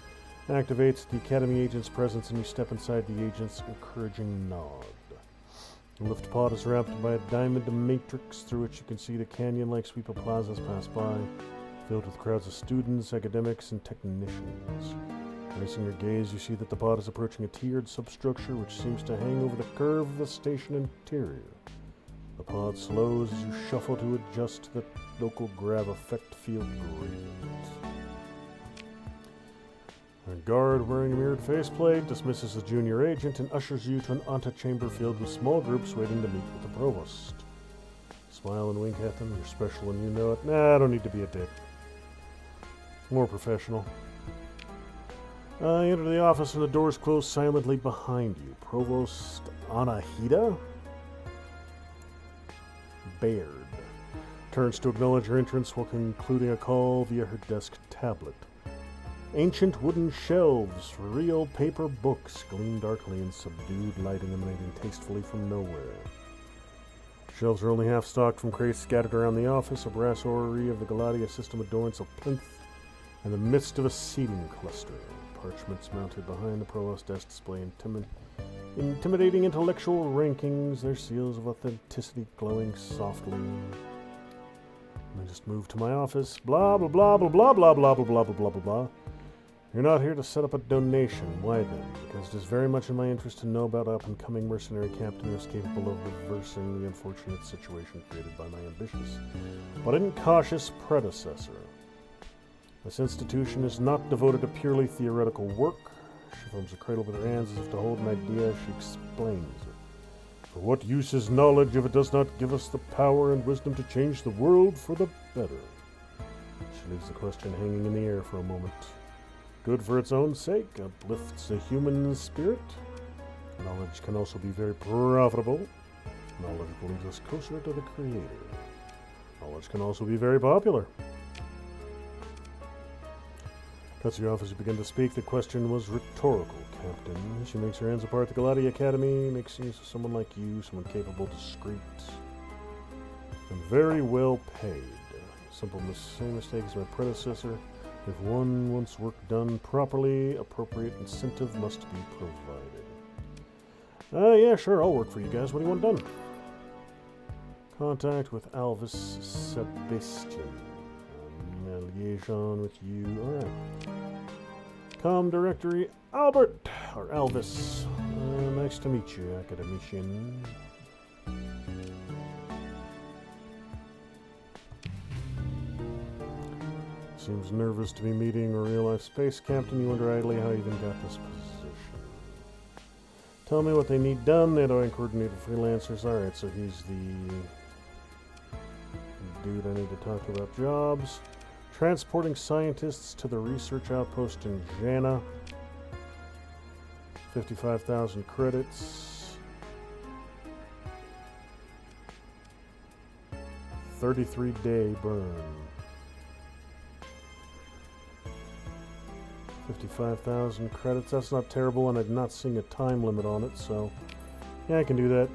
activates the Academy agent's presence, and you step inside the agent's encouraging nod. The lift pod is wrapped by a diamond matrix through which you can see the canyon-like sweep of plazas pass by, filled with crowds of students, academics, and technicians. Placing your gaze, you see that the pod is approaching a tiered substructure which seems to hang over the curve of the station interior. The pod slows as you shuffle to adjust to the local grav effect field gradients. A guard wearing a mirrored faceplate dismisses the junior agent and ushers you to an antechamber filled with small groups waiting to meet with the provost. Smile and wink at them. You're special and you know it. Nah, I don't need to be a dick. More professional. You enter the office and the doors close silently behind you. Provost Anahita Baird turns to acknowledge your entrance while concluding a call via her desk tablet. Ancient wooden shelves, real paper books gleam darkly in subdued lighting emanating tastefully from nowhere. Shelves are only half stocked from crates scattered around the office. A brass orrery of the Galadia system adorns a plinth in the midst of a seating cluster. Parchments mounted behind the provost desk display intimidating intellectual rankings, their seals of authenticity glowing softly. I just moved to my office. Blah, blah, blah, blah, blah, blah, blah, blah, blah, blah, blah, blah. You're not here to set up a donation. Why then? Because it is very much in my interest to know about an up-and-coming mercenary captain who is capable of reversing the unfortunate situation created by my ambitious but incautious predecessor. This institution is not devoted to purely theoretical work. She forms a cradle with her hands as if to hold an idea. She explains it. For what use is knowledge if it does not give us the power and wisdom to change the world for the better? She leaves the question hanging in the air for a moment. Good for its own sake, uplifts the human spirit. Knowledge can also be very profitable. Knowledge brings us closer to the Creator. Knowledge can also be very popular. Cuts you off as you begin to speak. The question was rhetorical, Captain. She makes her hands apart. The Galadia Academy makes use of someone like you, someone capable, discreet, and very well paid. Same mistake as my predecessor. If one wants work done properly, appropriate incentive must be provided. Yeah, sure, I'll work for you guys. What do you want done? Contact with Alvis Sebastian. Liaison with you. Alright. Com Directory Albert, or Alvis. Nice to meet you, Academician. Seems nervous to be meeting a real-life space captain. You wonder idly how you even got this position. Tell me what they need done. They don't coordinate with freelancers. Alright, so he's the dude I need to talk to about jobs. Transporting scientists to the research outpost in Jana. 55,000 credits. 33-day burn. 55,000 credits. That's not terrible, and I'm not seeing a time limit on it, so yeah, I can do that.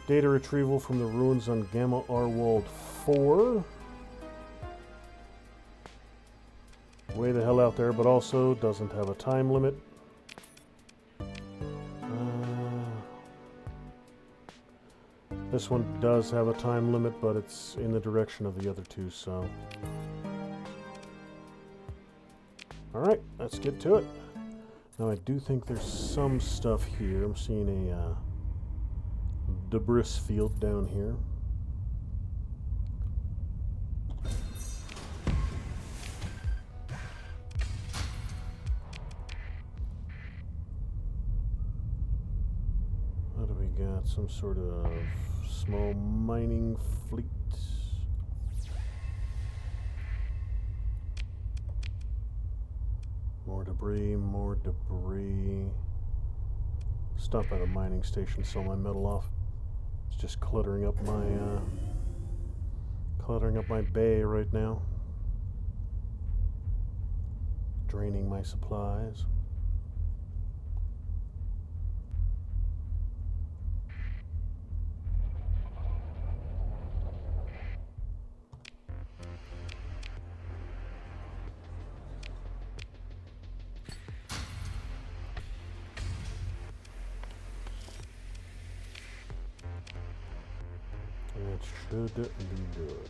Data retrieval from the ruins on Gamma Arwald 4. Way the hell out there, but also doesn't have a time limit. This one does have a time limit, but it's in the direction of the other two, so. Alright, let's get to it. Now, I do think there's some stuff here. I'm seeing a debris field down here. What do we got? Some sort of small mining fleet. More debris, more debris. Stop by the mining station, sell my metal off. It's just cluttering up my bay right now. Draining my supplies. Should be good.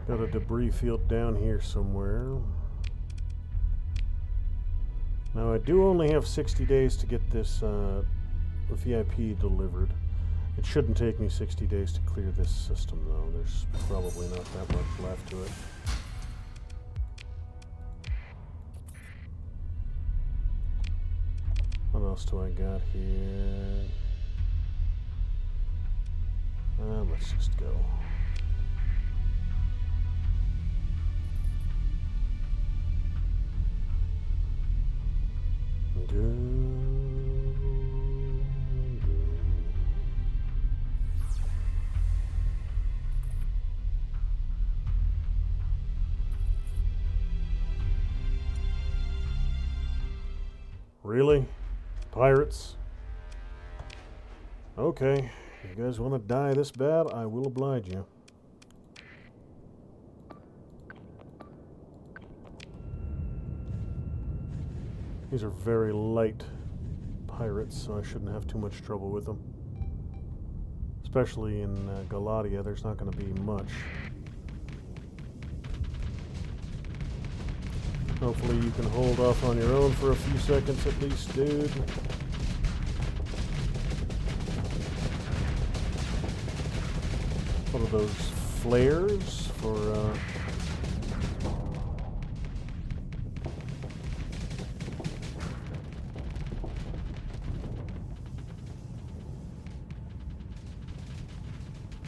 Got a debris field down here somewhere. Now I do only have 60 days to get this VIP delivered. It shouldn't take me 60 days to clear this system though. There's probably not that much left to it. What else do I got here? Let's just go. Really? Pirates? Okay. You guys want to die this bad? I will oblige you. These are very light pirates, so I shouldn't have too much trouble with them. Especially in Galatia, there's not going to be much. Hopefully you can hold off on your own for a few seconds at least, dude. What are those flares for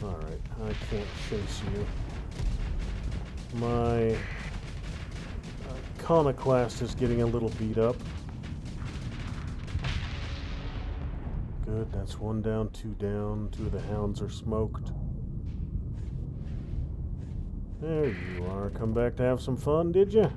Alright, I can't chase you. My Iconoclast is getting a little beat up. Good, that's one down, two down. Two of the hounds are smoked. There you are. Come back to have some fun, did you?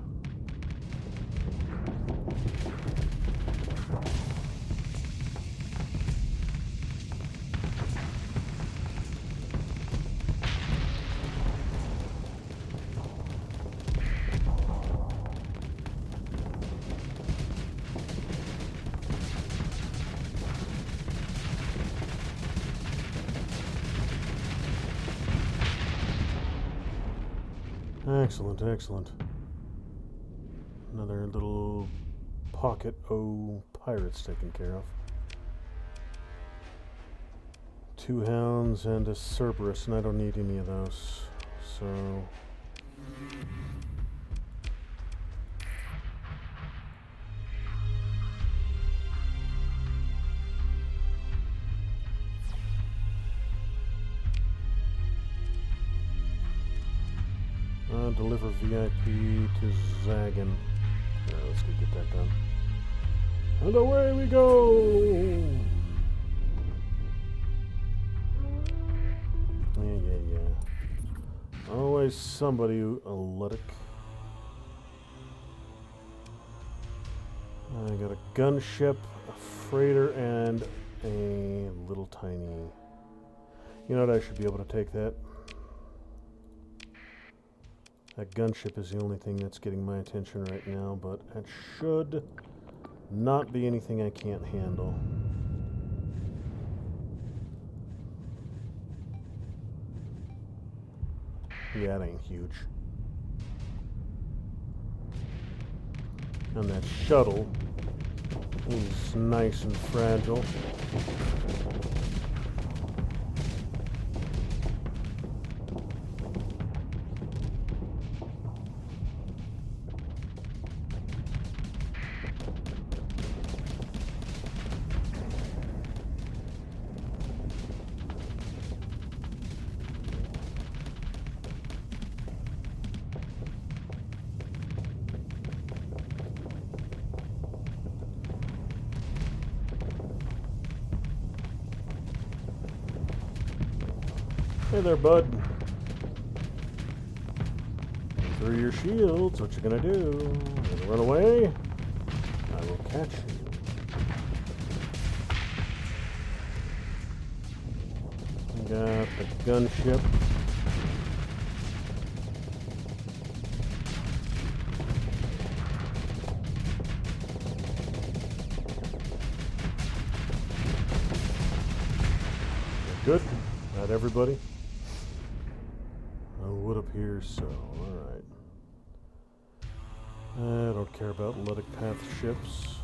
Excellent, excellent. Another little pocket O pirates taken care of. 2 hounds and a Cerberus, and I don't need any of those. So deliver VIP to Zagan. Yeah, let's go get that done. And away we go! Always somebody a ludic. I got a gunship, a freighter, and a little tiny... You know what? I should be able to take that. That gunship is the only thing that's getting my attention right now, but it should not be anything I can't handle. Yeah, it ain't huge. And that shuttle is nice and fragile. Hey there, bud. Through your shields, what you gonna do? You gonna run away? I will catch you. Got the gunship. Good. Not everybody. It would appear so. Alright. I don't care about Ludic Path ships.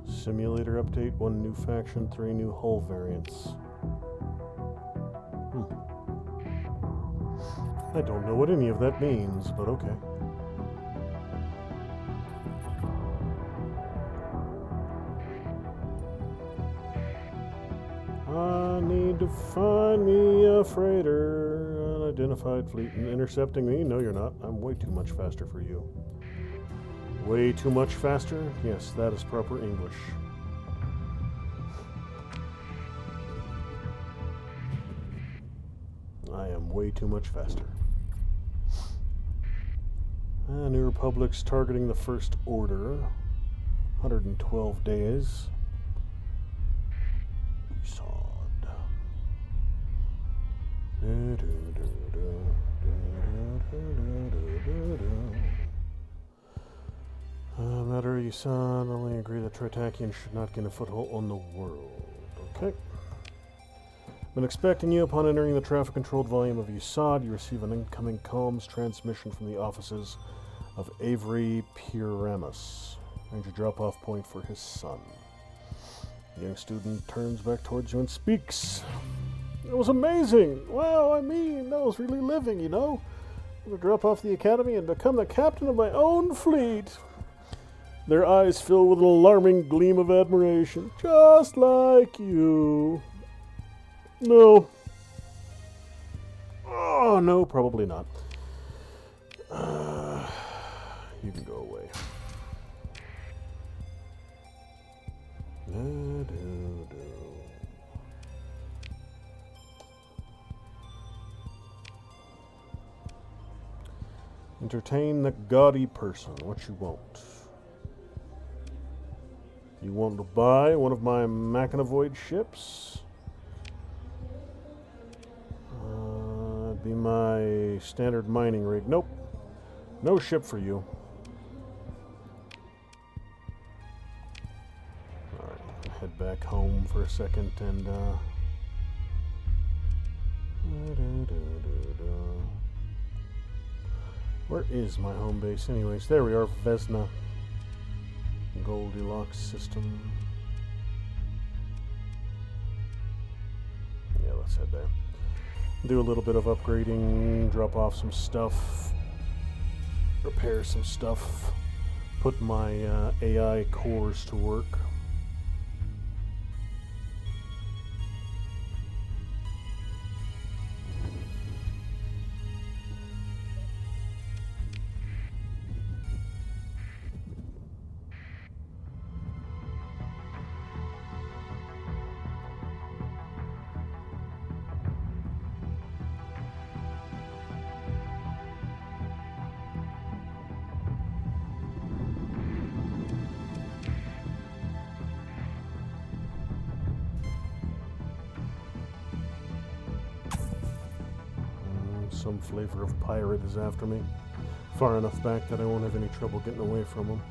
Simulator update, 1 new faction, 3 new hull variants. I don't know what any of that means, but okay. I need to find me a freighter. Unidentified fleet intercepting me. No, you're not. I'm way too much faster for you. Way too much faster? Yes, that is proper English. I am way too much faster. New Republic's targeting the First Order. 112 days. Matter Yusad only agree that Tritakians should not gain a foothold on the world. Okay. Been expecting you. Upon entering the traffic-controlled volume of Yusad, you receive an incoming comms transmission from the offices of Avery Pyramus. Arrange a drop-off point for his son. The young student turns back towards you and speaks. It was amazing! Wow, I mean, that was really living, you know? I'm gonna drop off the academy and become the captain of my own fleet. Their eyes fill with an alarming gleam of admiration, just like you. No. Oh, no, probably not. You can go away. Entertain the gaudy person. What you want? You want to buy one of my Mechanavoid ships? It'd be my standard mining rig. Nope. No ship for you. Alright, head back home for a second and where is my home base anyways? There we are, Vesna. Goldilocks system. Yeah, let's head there. Do a little bit of upgrading, drop off some stuff, repair some stuff, put my AI cores to work. some flavor of pirate is after me. Far enough back that I won't have any trouble getting away from them.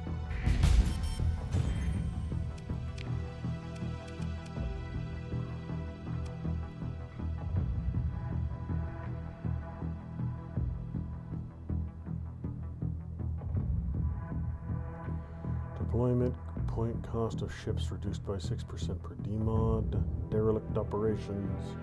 Deployment point cost of ships reduced by 6% per DMOD. Derelict operations.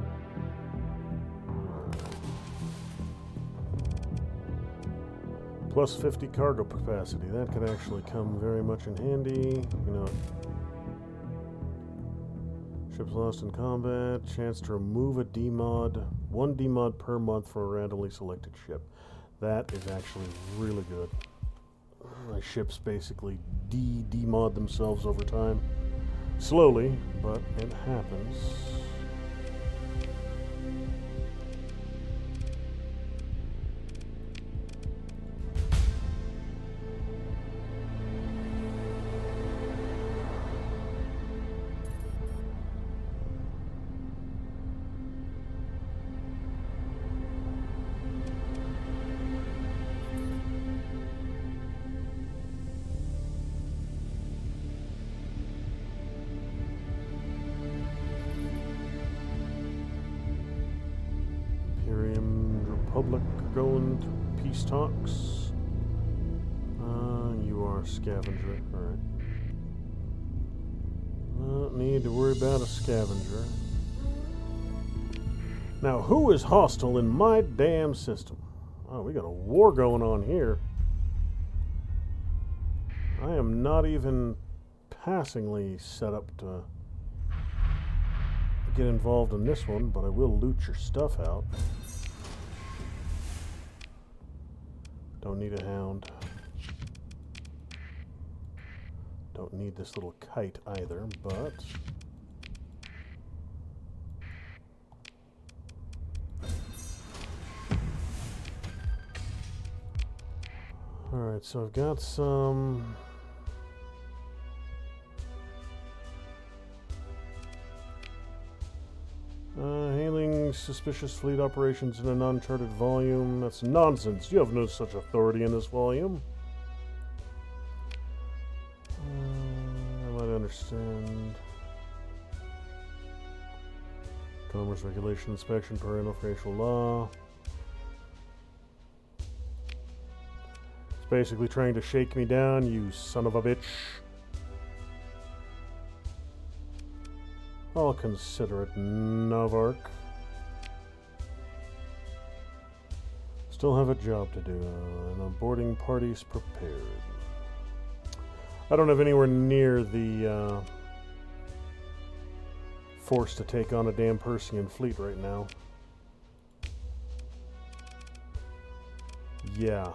Plus 50 cargo capacity. That could actually come very much in handy. You know, ships lost in combat. Chance to remove a DMOD. 1 DMOD per month for a randomly selected ship. That is actually really good. My ships basically demod themselves over time. Slowly, but it happens. Republic going to peace talks. You are scavenger. Alright. Don't need to worry about a scavenger. Now, who is hostile in my damn system? Oh, we got a war going on here. I am not even passingly set up to get involved in this one, but I will loot your stuff out. Don't need a hound. Don't need this little kite either, but... Alright, so I've got some... hailing suspicious fleet operations in an uncharted volume. That's nonsense. You have no such authority in this volume. I might understand. Commerce regulation inspection per interfacial law. It's basically trying to shake me down, you son of a bitch. I'll consider it, Navark. Still have a job to do, and a boarding party's prepared. I don't have anywhere near the force to take on a damn Persian fleet right now. Yeah.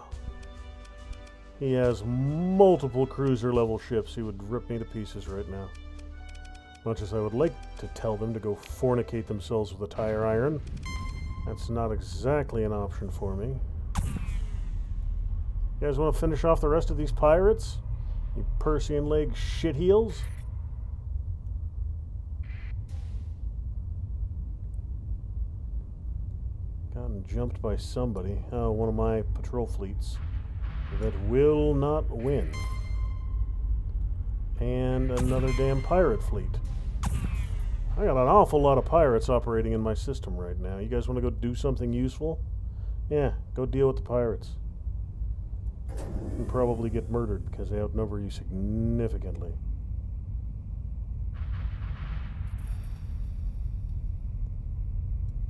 He has multiple cruiser level ships. He would rip me to pieces right now. Much as I would like to tell them to go fornicate themselves with a tire iron, that's not exactly an option for me. You guys want to finish off the rest of these pirates? You Persian leg shitheels? Gotten jumped by somebody. Oh, one of my patrol fleets that will not win. And another damn pirate fleet. I got an awful lot of pirates operating in my system right now. You guys want to go do something useful? Yeah, go deal with the pirates. And probably get murdered because they outnumber you significantly.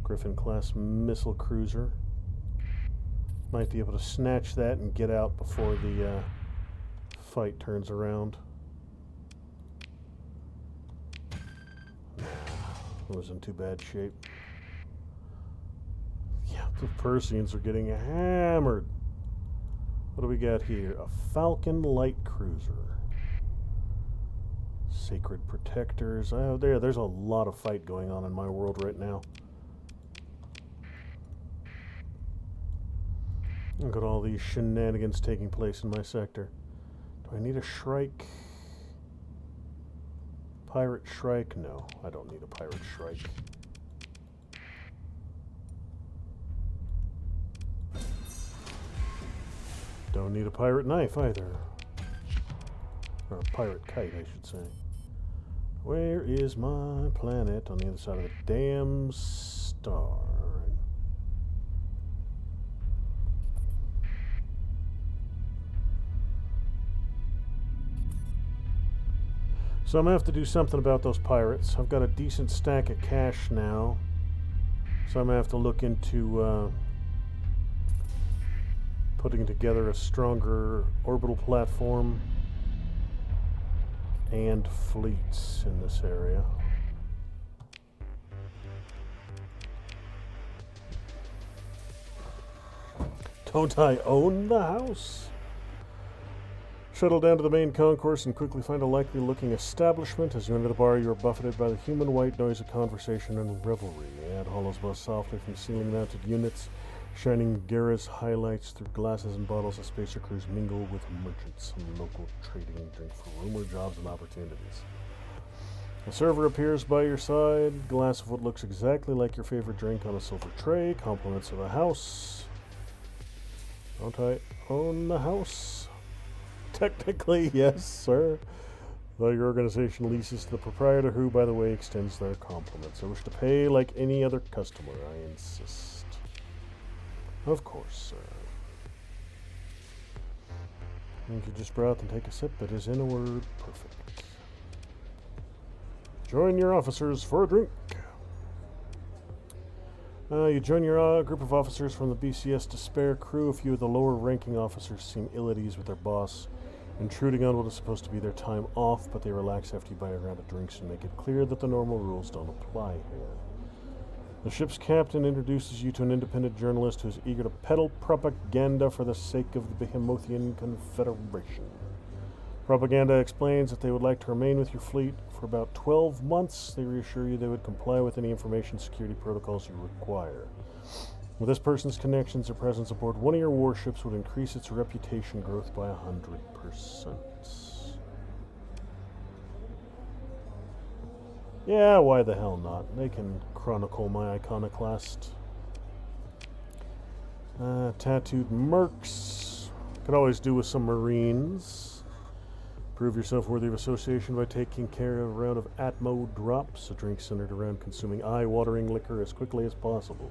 Griffin-class missile cruiser. Might be able to snatch that and get out before the fight turns around. Was in too bad shape. Yeah, the Persians are getting hammered. What do we got here? A Falcon light cruiser. Sacred protectors. Oh, there's a lot of fight going on in my world right now. Look at all these shenanigans taking place in my sector. Do I need a Shrike? Pirate Shrike? No, I don't need a Pirate Shrike. Don't need a pirate knife either. Or a pirate kite, I should say. Where is my planet? On the other side of the damn star. So I'm going to have to do something about those pirates. I've got a decent stack of cash now. So I'm going to have to look into putting together a stronger orbital platform and fleets in this area. Don't I own the house? Shuttle down to the main concourse and quickly find a likely-looking establishment. As you enter the bar, you are buffeted by the human white noise of conversation and revelry. Ad hollows buzz softly from ceiling-mounted units, shining Gara's highlights through glasses and bottles as spacer crews mingle with merchants and local trading drink for rumor, jobs, and opportunities. A server appears by your side, glass of what looks exactly like your favorite drink on a silver tray, compliments of the house. Don't I own the house? Technically, yes, sir. Though your organization leases to the proprietor, who, by the way, extends their compliments. I wish to pay like any other customer, I insist. Of course, sir. You could just brought and take a sip. It is, in a word, perfect. Join your officers for a drink. You join your group of officers from the BCS Despair crew. A few of the lower-ranking officers seem ill at ease with their boss, intruding on what is supposed to be their time off, but they relax after you buy a round of drinks and make it clear that the normal rules don't apply here. The ship's captain introduces you to an independent journalist who is eager to peddle propaganda for the sake of the Behemothhian Confederation. Propaganda explains that they would like to remain with your fleet for about 12 months. They reassure you they would comply with any information security protocols you require. With this person's connections, their presence aboard one of your warships would increase its reputation growth by 100%. Yeah, why the hell not? They can chronicle my iconoclast. Tattooed mercs. Could always do with some marines. Prove yourself worthy of association by taking care of a round of Atmo drops, a drink centered around consuming eye-watering liquor as quickly as possible.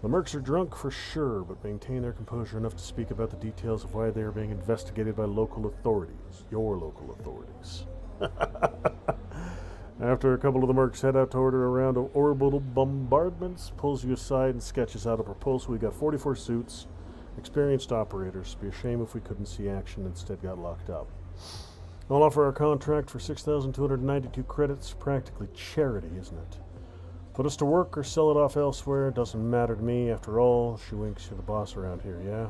The mercs are drunk for sure, but maintain their composure enough to speak about the details of why they are being investigated by local authorities. Your local authorities. After a couple of the mercs head out to order a round of orbital bombardments, pulls you aside and sketches out a proposal. We got 44 suits, experienced operators. It'd be a shame if we couldn't see action and instead got locked up. I'll offer our contract for 6,292 credits. Practically charity, isn't it? Put us to work or sell it off elsewhere. Doesn't matter to me. After all, she winks, you're the boss around here, yeah?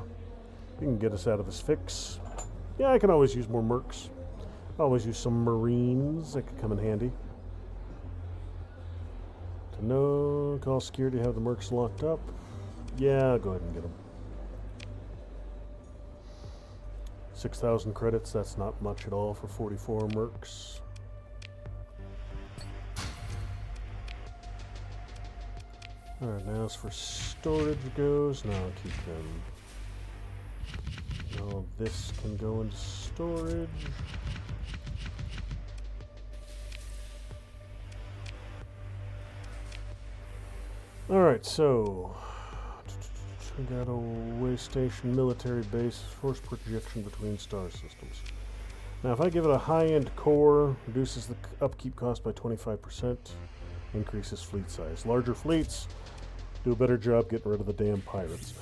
You can get us out of this fix. Yeah, I can always use more mercs. Always use some marines. That could come in handy. To know, call security, have the mercs locked up. Yeah, go ahead and get them. 6,000 credits, that's not much at all for 44 mercs. Alright, now as for storage goes, no, I'll keep them. All this can go into storage. Alright, so we got a way station, military base, force projection between star systems. Now if I give it a high-end core, reduces the upkeep cost by 25%, increases fleet size. Larger fleets do a better job getting rid of the damn pirates.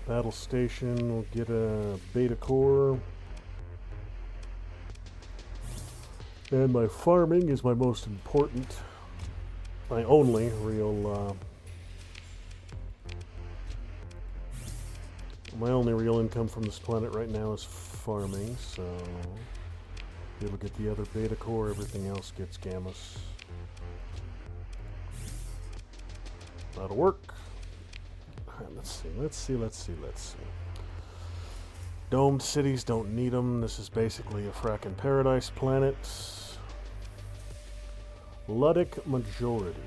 Battle station will get a beta core. And my farming is my most important, my only real my only real income from this planet right now is farming, so you'll get the other beta core, everything else gets gammas. That'll work. Alright, let's see. Domed cities, don't need them. This is basically a frackin' paradise planet. Luddic majority.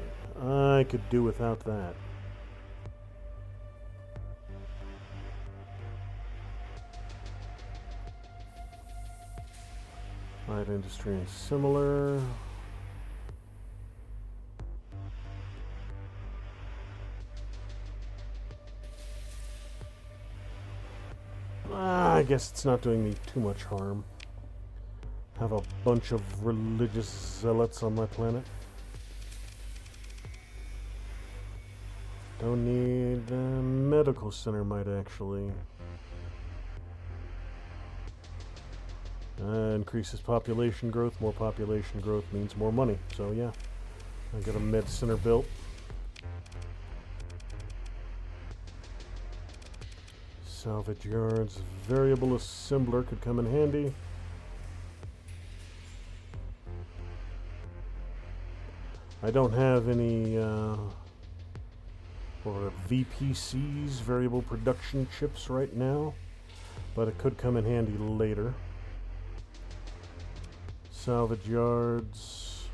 I could do without that. Light industry and similar. I guess it's not doing me too much harm. Have a bunch of religious zealots on my planet. Don't need a medical center, might actually. Increases population growth. More population growth means more money. So yeah, I got a med center built. Salvage yards. Variable assembler could come in handy. I don't have any VPCs, variable production chips, right now, but it could come in handy later. Salvage yards.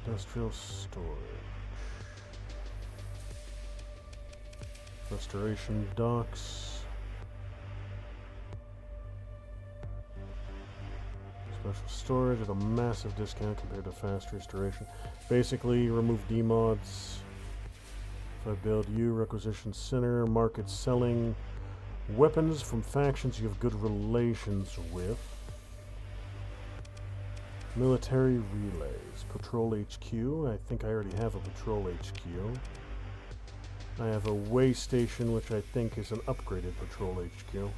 Industrial storage. Restoration docks. Special storage at a massive discount compared to fast restoration. Basically, remove demods. If I build you, requisition center, market selling. Weapons from factions you have good relations with. Military relays. Patrol HQ. I think I already have a patrol HQ. I have a way station, which I think is an upgraded patrol HQ.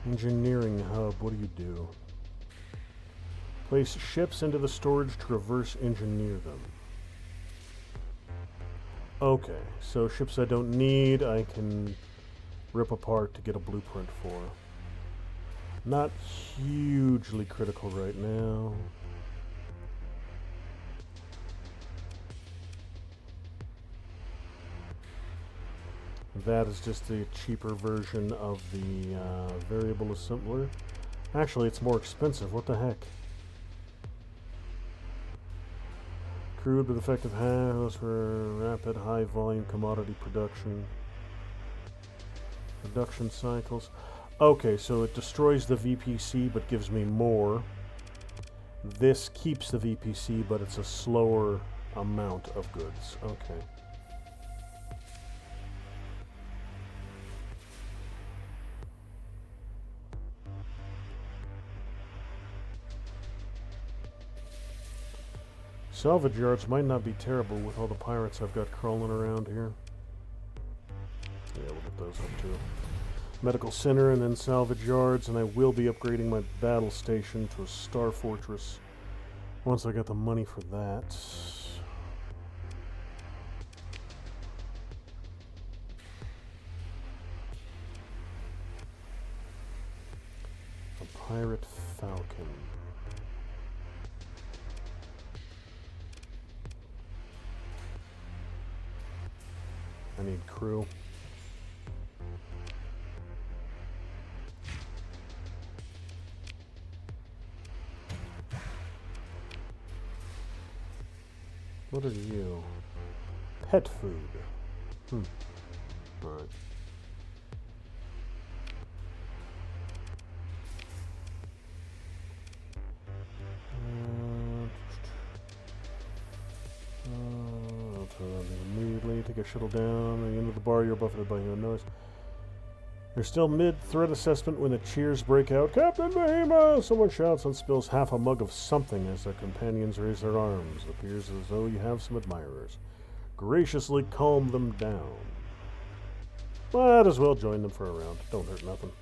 Engineering hub. What do you do? Place ships into the storage to reverse engineer them. Okay, so ships I don't need, I can rip apart to get a blueprint for. Not hugely critical right now. That is just the cheaper version of the variable assembler. Actually, it's more expensive. What the heck? Crude with effective house for rapid high volume commodity production. Production cycles. Okay, so it destroys the VPC but gives me more. This keeps the VPC, but it's a slower amount of goods. Okay. Salvage yards might not be terrible with all the pirates I've got crawling around here. Yeah, we'll get those up too. Medical center and then salvage yards, and I will be upgrading my battle station to a star fortress once I get the money for that. A pirate falcon. I need crew. What are you? Pet food. Alright. Immediately take a shuttle down. At the end of the bar, you're buffeted by human noise. You're still mid-threat assessment when the cheers break out. Captain Behemoth! Someone shouts and spills half a mug of something as their companions raise their arms. It appears as though you have some admirers. Graciously calm them down. Might as well join them for a round. Don't hurt nothing.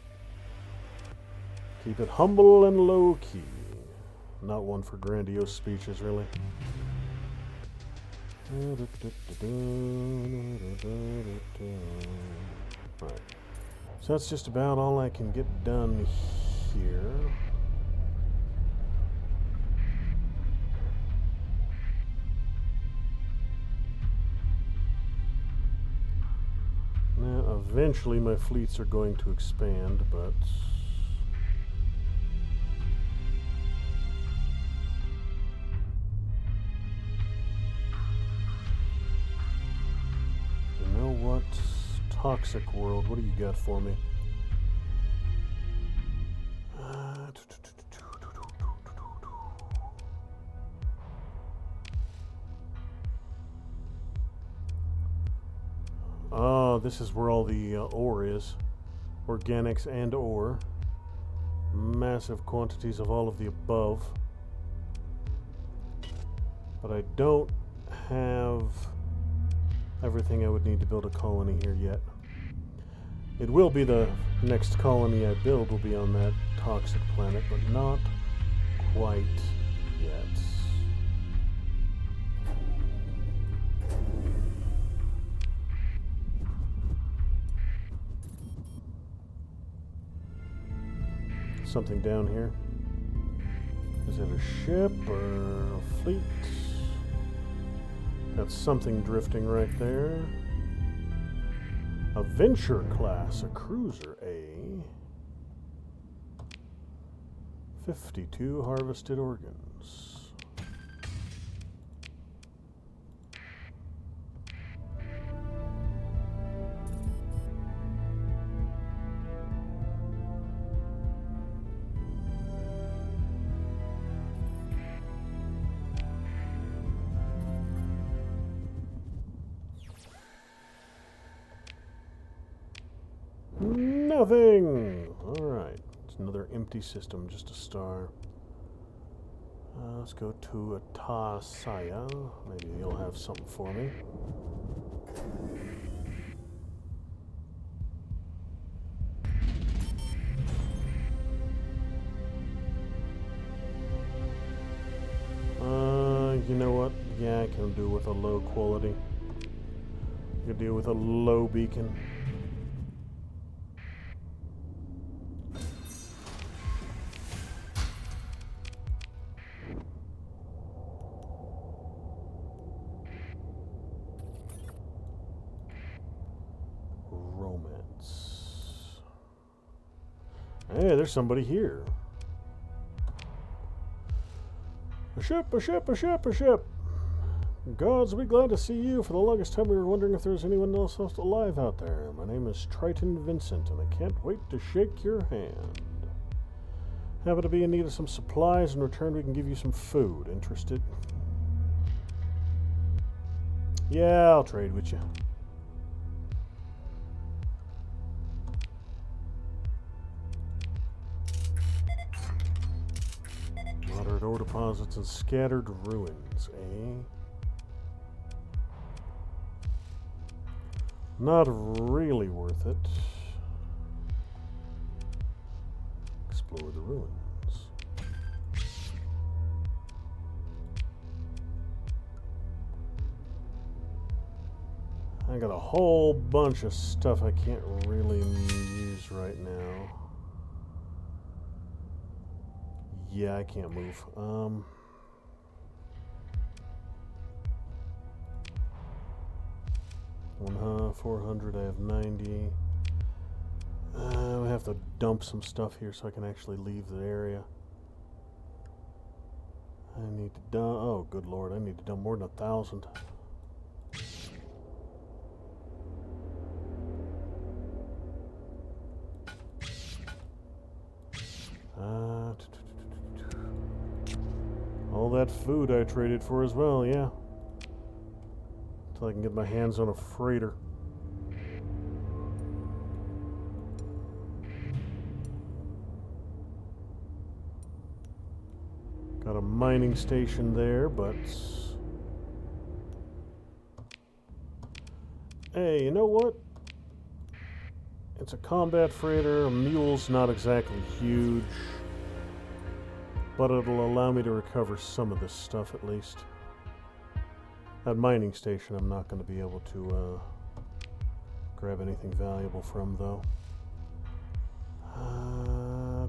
Keep it humble and low-key. Not one for grandiose speeches, really. Alright. So that's just about all I can get done here. Now, eventually my fleets are going to expand, but what? Toxic world. What do you got for me? Oh, this is where all the ore is. Organics and ore. Massive quantities of all of the above. But I don't have everything I would need to build a colony here yet. It will be the next colony I build will be on that toxic planet, but not quite yet. Something down here. Is it a ship or a fleet? That's something drifting right there. A Venture class, a cruiser, A. 52 harvested organs. Nothing! Alright. It's another empty system, just a star. Let's go to Atasaya. Maybe he'll have something for me. You know what? Yeah, I can do with a low quality. I can deal with a low beacon. Hey, there's somebody here. A ship, a ship, a ship, a ship. Gods, we're glad to see you. For the longest time, we were wondering if there's anyone else alive out there. My name is Triton Vincent, and I can't wait to shake your hand. Happen to be in need of some supplies. In return, we can give you some food. Interested? Yeah, I'll trade with you. Moderate ore deposits and scattered ruins, eh? Not really worth it. Explore the ruins. I got a whole bunch of stuff I can't really use right now. Yeah, I can't move. 400, I have 90. I have to dump some stuff here so I can actually leave the area. I need to dump, oh good lord, I need to dump more than 1,000. All that food I traded for as well, yeah. Until I can get my hands on a freighter. Got a mining station there, but... Hey, you know what? It's a combat freighter. A mule's not exactly huge. But it'll allow me to recover some of this stuff at least. That mining station I'm not going to be able to grab anything valuable from though.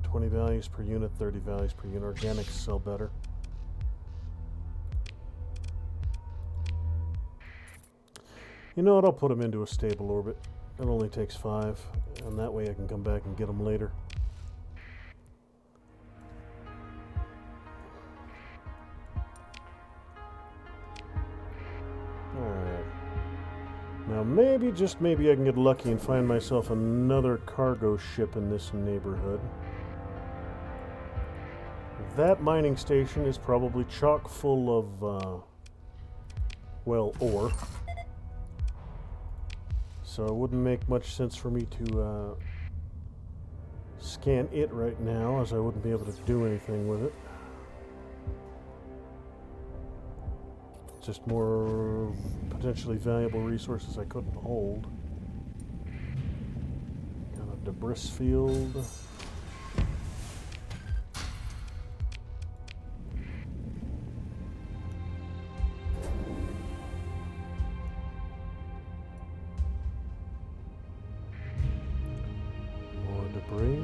20 values per unit, 30 values per unit. Organics sell better. You know what, I'll put them into a stable orbit. It only takes 5, and that way I can come back and get them later. maybe, just maybe, I can get lucky and find myself another cargo ship in this neighborhood. That mining station is probably chock full of, well, ore. So it wouldn't make much sense for me to scan it right now, as I wouldn't be able to do anything with it. Just more potentially valuable resources I couldn't hold. Got a debris field. More debris.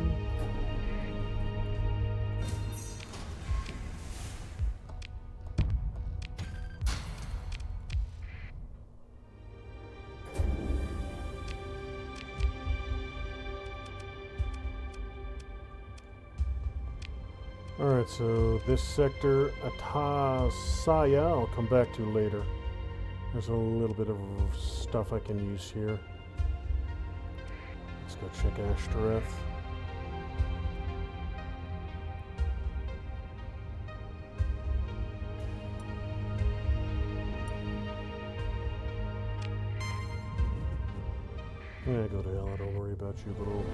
Alright, so this sector, Atasaya, I'll come back to later. There's a little bit of stuff I can use here. Let's go check Ashtoreth. Yeah, go to hell, I don't worry about you little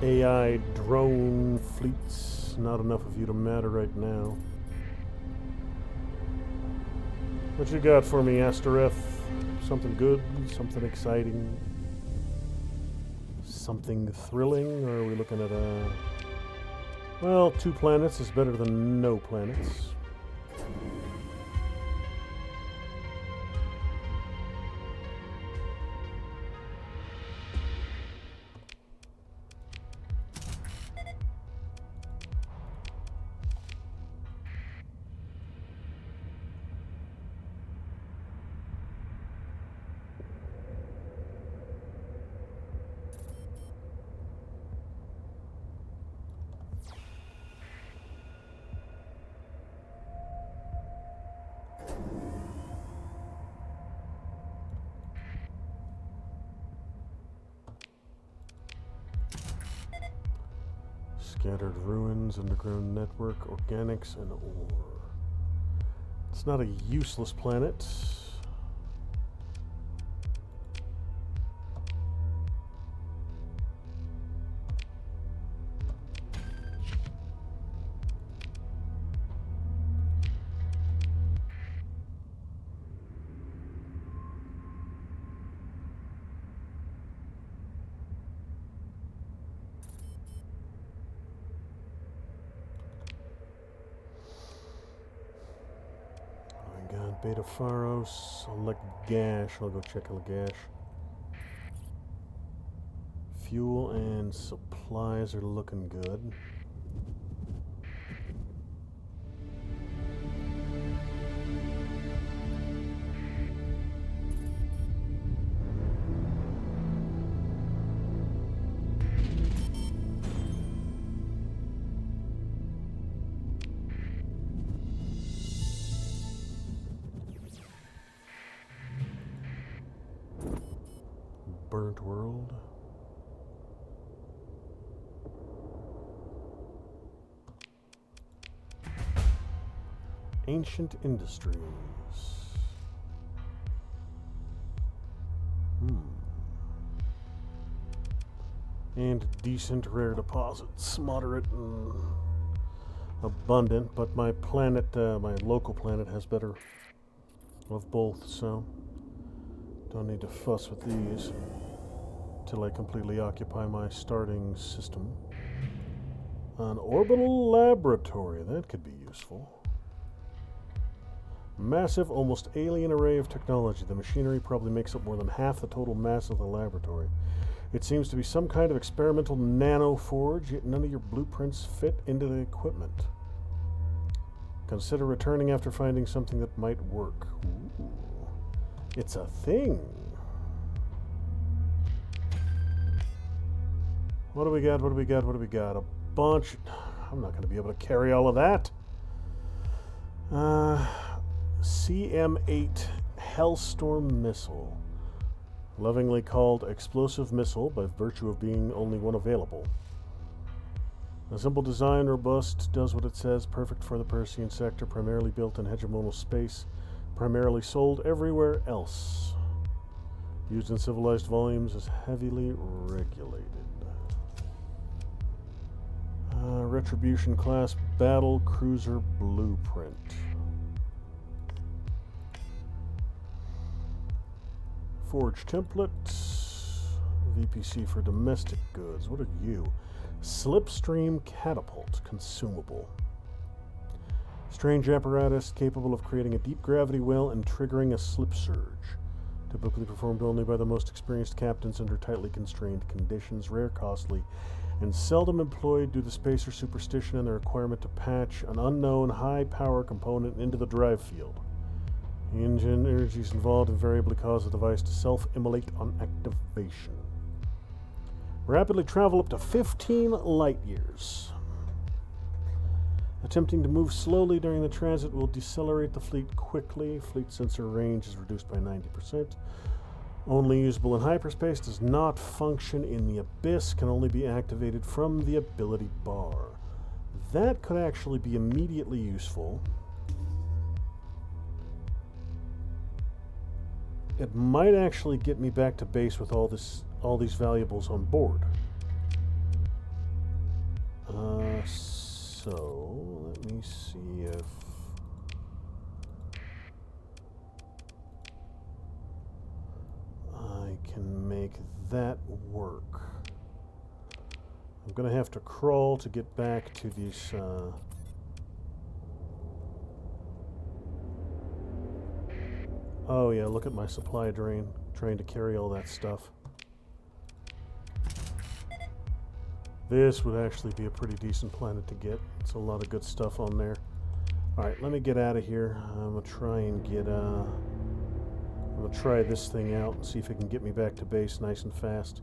AI drone fleets. Not enough of you to matter right now. What you got for me, Ashtoreth? Something good? Something exciting? Something thrilling? Or are we looking at a... Well, 2 planets is better than no planets. Scattered ruins, underground network, organics, and ore. It's not a useless planet. Beta Pharos, select Gash. I'll go check Lagash. Fuel and supplies are looking good. Burnt World. Ancient Industries. And decent rare deposits. Moderate and abundant, but my planet, my local planet has better of both, so don't need to fuss with these till I completely occupy my starting system. An orbital laboratory, that could be useful. Massive, almost alien array of technology. The machinery probably makes up more than half the total mass of the laboratory. It seems to be some kind of experimental nano-forge, yet none of your blueprints fit into the equipment. Consider returning after finding something that might work. Ooh. It's a thing. What do we got? What do we got? What do we got? A bunch. I'm not going to be able to carry all of that. CM8 Hellstorm missile. Lovingly called explosive missile by virtue of being only one available. A simple design, robust, does what it says, perfect for the Persean sector, primarily built in hegemonal space, primarily sold everywhere else. Used in civilized volumes, is heavily regulated. Retribution class battle cruiser blueprint. Forge templates. VPC for domestic goods. What are you? Slipstream catapult consumable. Strange apparatus capable of creating a deep gravity well and triggering a slip surge. Typically performed only by the most experienced captains under tightly constrained conditions. Rare, costly, and seldom employed due to spacer superstition and the requirement to patch an unknown high-power component into the drive field. The engine energies involved invariably cause the device to self-immolate on activation. Rapidly travel up to 15 light years. Attempting to move slowly during the transit will decelerate the fleet quickly. Fleet sensor range is reduced by 90%. Only usable in hyperspace, does not function in the abyss, can only be activated from the ability bar. That could actually be immediately useful. It might actually get me back to base with all these valuables on board. So let me see if I can make that work. I'm going to have to crawl to get back to these oh yeah, look at my supply drain, trying to carry all that stuff. This would actually be a pretty decent planet to get. It's a lot of good stuff on there. Alright, let me get out of here. I'm going to try and get I'm going to try this thing out and see if it can get me back to base nice and fast.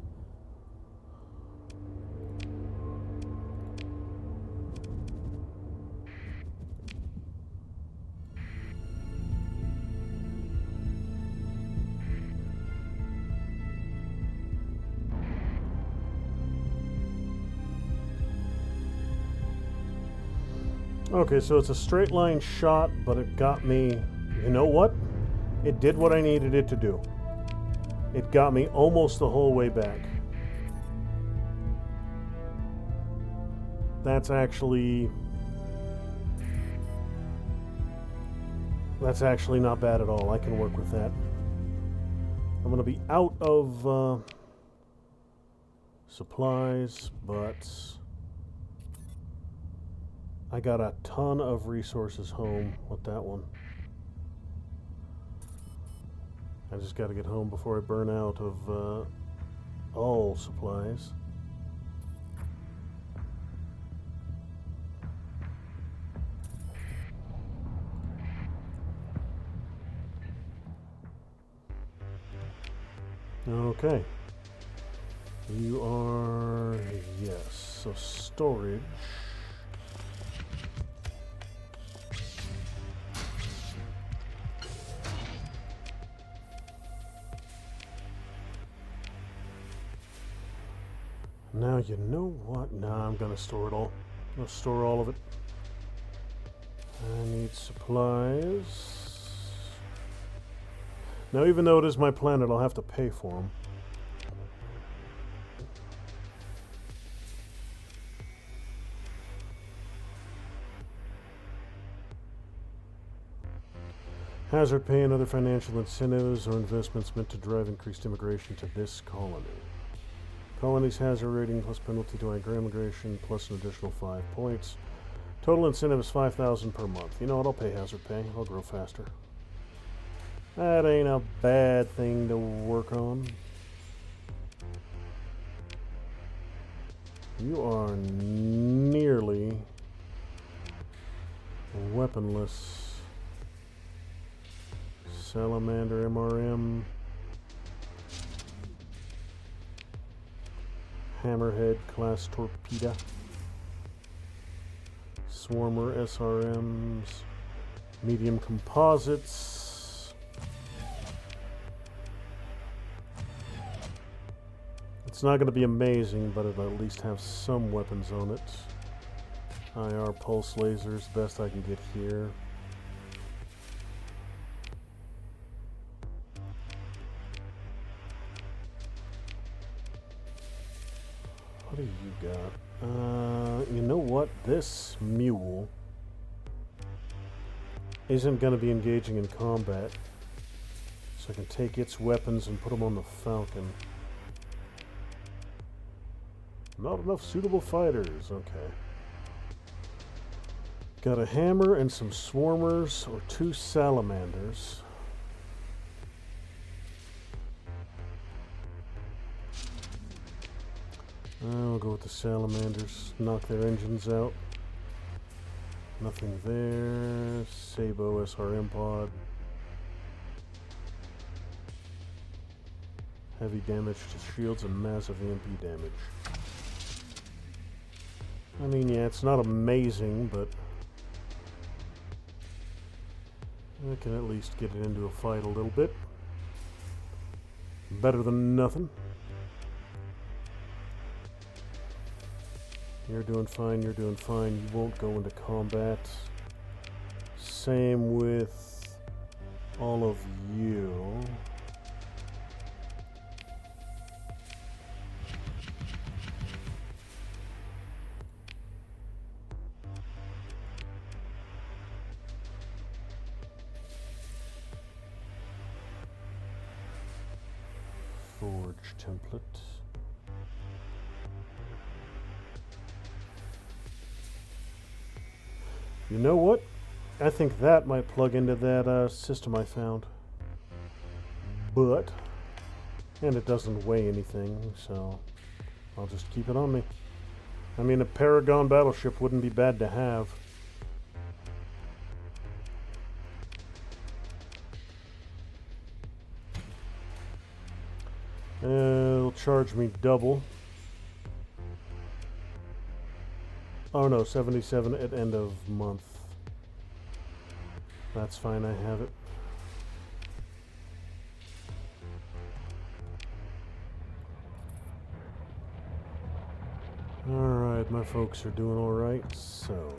Okay, so it's a straight line shot, but it got me, you know what? It did what I needed it to do. It got me almost the whole way back. That's actually not bad at all. I can work with that. I'm going to be out of supplies, but I got a ton of resources home with that one. I just got to get home before I burn out of all supplies. Okay. You are, yes, so storage. Now, you know what? Nah, I'm gonna store it all. I'm gonna store all of it. I need supplies. Now, even though it is my planet, I'll have to pay for them. Hazard pay and other financial incentives or investments meant to drive increased immigration to this colony. Colony's hazard rating plus penalty to immigration plus an additional 5 points. Total incentive is 5,000 per month. You know what? I'll pay hazard pay. I'll grow faster. That ain't a bad thing to work on. You are nearly weaponless. Salamander MRM. Hammerhead class torpedo. Swarmer SRMs. Medium composites. It's not going to be amazing, but it'll at least have some weapons on it. IR pulse lasers, best I can get here. What do you got? You know what? This mule isn't going to be engaging in combat, so I can take its weapons and put them on the Falcon. Not enough suitable fighters. Okay. Got a hammer and some swarmers or 2 salamanders. We'll go with the salamanders. Knock their engines out. Nothing there. Sabo SRM pod. Heavy damage to shields and massive EMP damage. I mean, yeah, it's not amazing, but I can at least get it into a fight a little bit. Better than nothing. You're doing fine, you're doing fine. You won't go into combat. Same with all of you. Forge template. You know what? I think that might plug into that system I found. But, and it doesn't weigh anything, so I'll just keep it on me. I mean, a Paragon battleship wouldn't be bad to have. It'll charge me double. Oh no, 77 at end of month. That's fine, I have it. Alright, my folks are doing alright, so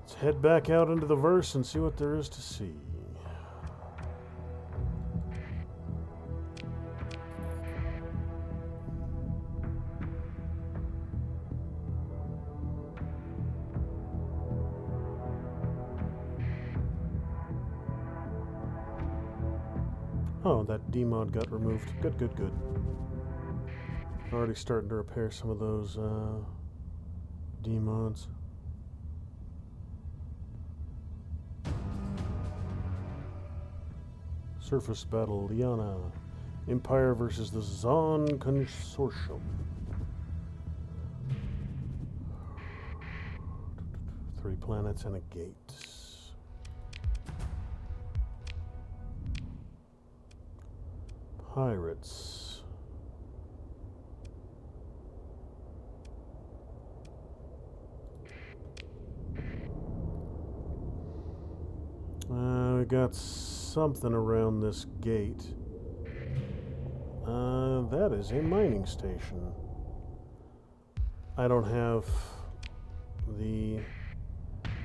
let's head back out into the verse and see what there is to see. Oh, that D-mod got removed. Good, good, good. Already starting to repair some of those D-mods. Surface battle, Liana. Empire versus the Zon Consortium. 3 planets and a gate. Pirates. We got something around this gate. That is a mining station. I don't have the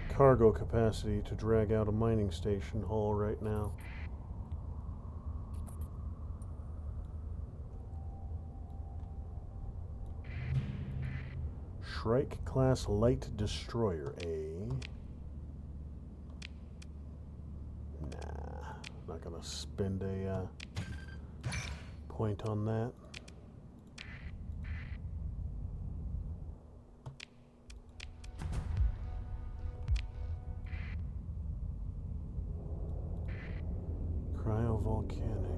cargo capacity to drag out a mining station haul right now. Shrike class light destroyer, Nah, not gonna spend a point on that. Cryovolcanic.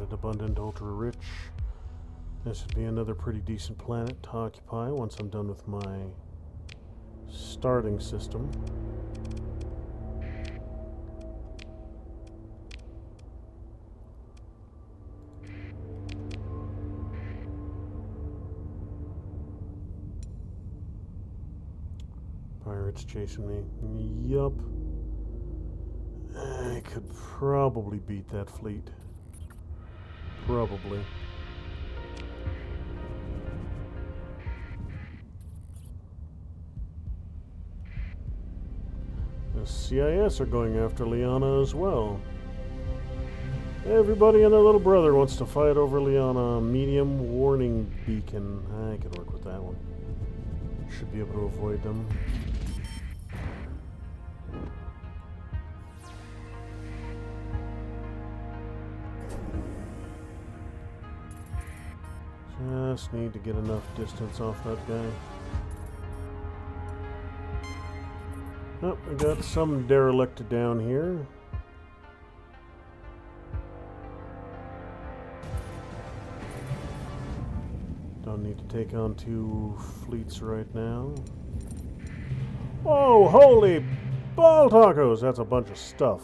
Abundant, ultra rich. This would be another pretty decent planet to occupy once I'm done with my starting system. Pirates chasing me. Yup. could probably beat that fleet. Probably. The CIS are going after Liana as well. Everybody and their little brother wants to fight over Liana. Medium warning beacon. I could work with that one. Should be able to avoid them. Just need to get enough distance off that guy. Oh, we got some derelict down here. Don't need to take on 2 fleets right now. Oh, holy ball tacos! That's a bunch of stuff.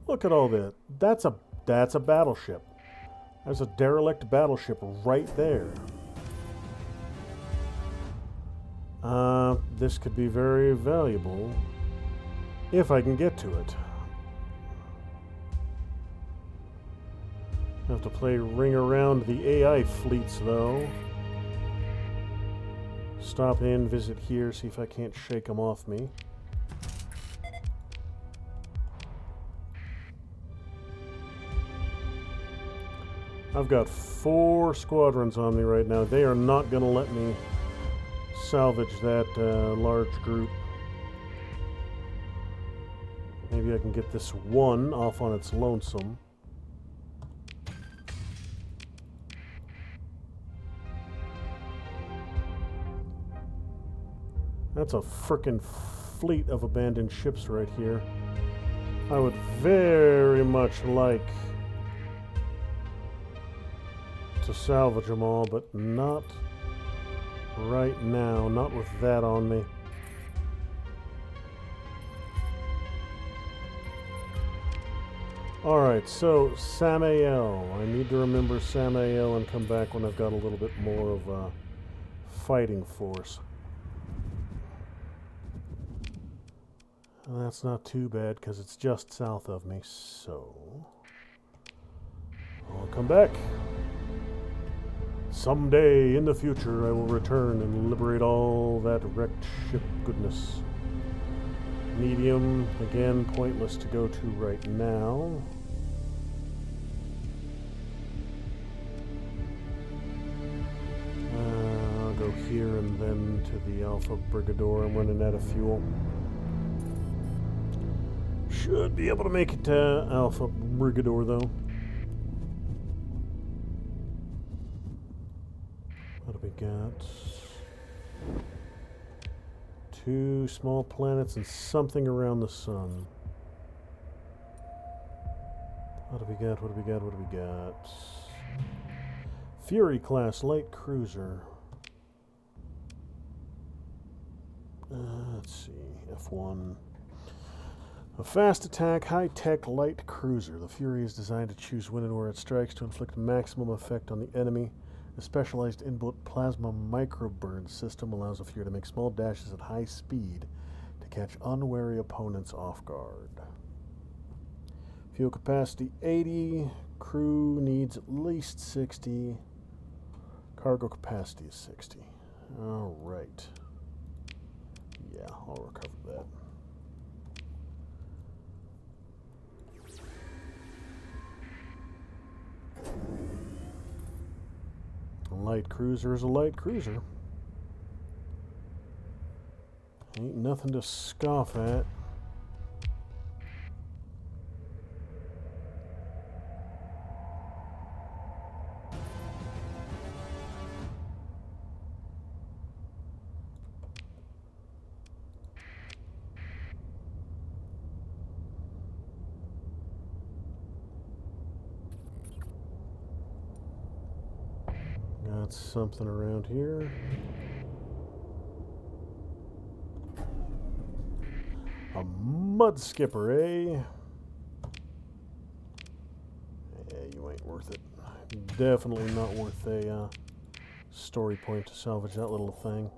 Look at all that. That's a battleship. There's a derelict battleship right there. This could be very valuable if I can get to it. I have to play ring around the AI fleets, though. Stop in, visit here, see if I can't shake them off me. I've got 4 squadrons on me right now. They are not going to let me salvage that large group. Maybe I can get this one off on its lonesome. That's a frickin' fleet of abandoned ships right here. I would very much like to salvage them all, but not right now. Not with that on me. Alright, so Samael. I need to remember Samael and come back when I've got a little bit more of a fighting force. And that's not too bad because it's just south of me, so I'll come back. Someday in the future I will return and liberate all that wrecked ship goodness. Medium, again, pointless to go to right now. I'll go here and then to the Alpha Brigador. I'm running out of fuel. Should be able to make it to Alpha Brigador, though. What do we got? 2 small planets and something around the sun. What do we got? What do we got? What do we got? Fury class light cruiser. Let's see. F1. A fast attack, high-tech light cruiser. The Fury is designed to choose when and where it strikes to inflict maximum effect on the enemy. A specialized inbuilt plasma microburn system allows the Fury to make small dashes at high speed to catch unwary opponents off guard. Fuel capacity 80. Crew needs at least 60. Cargo capacity is 60. All right. Yeah, I'll recover that. A light cruiser is a light cruiser. Ain't nothing to scoff at. Got something around here. A mud skipper, eh? Yeah, you ain't worth it. Definitely not worth a story point to salvage that little thing.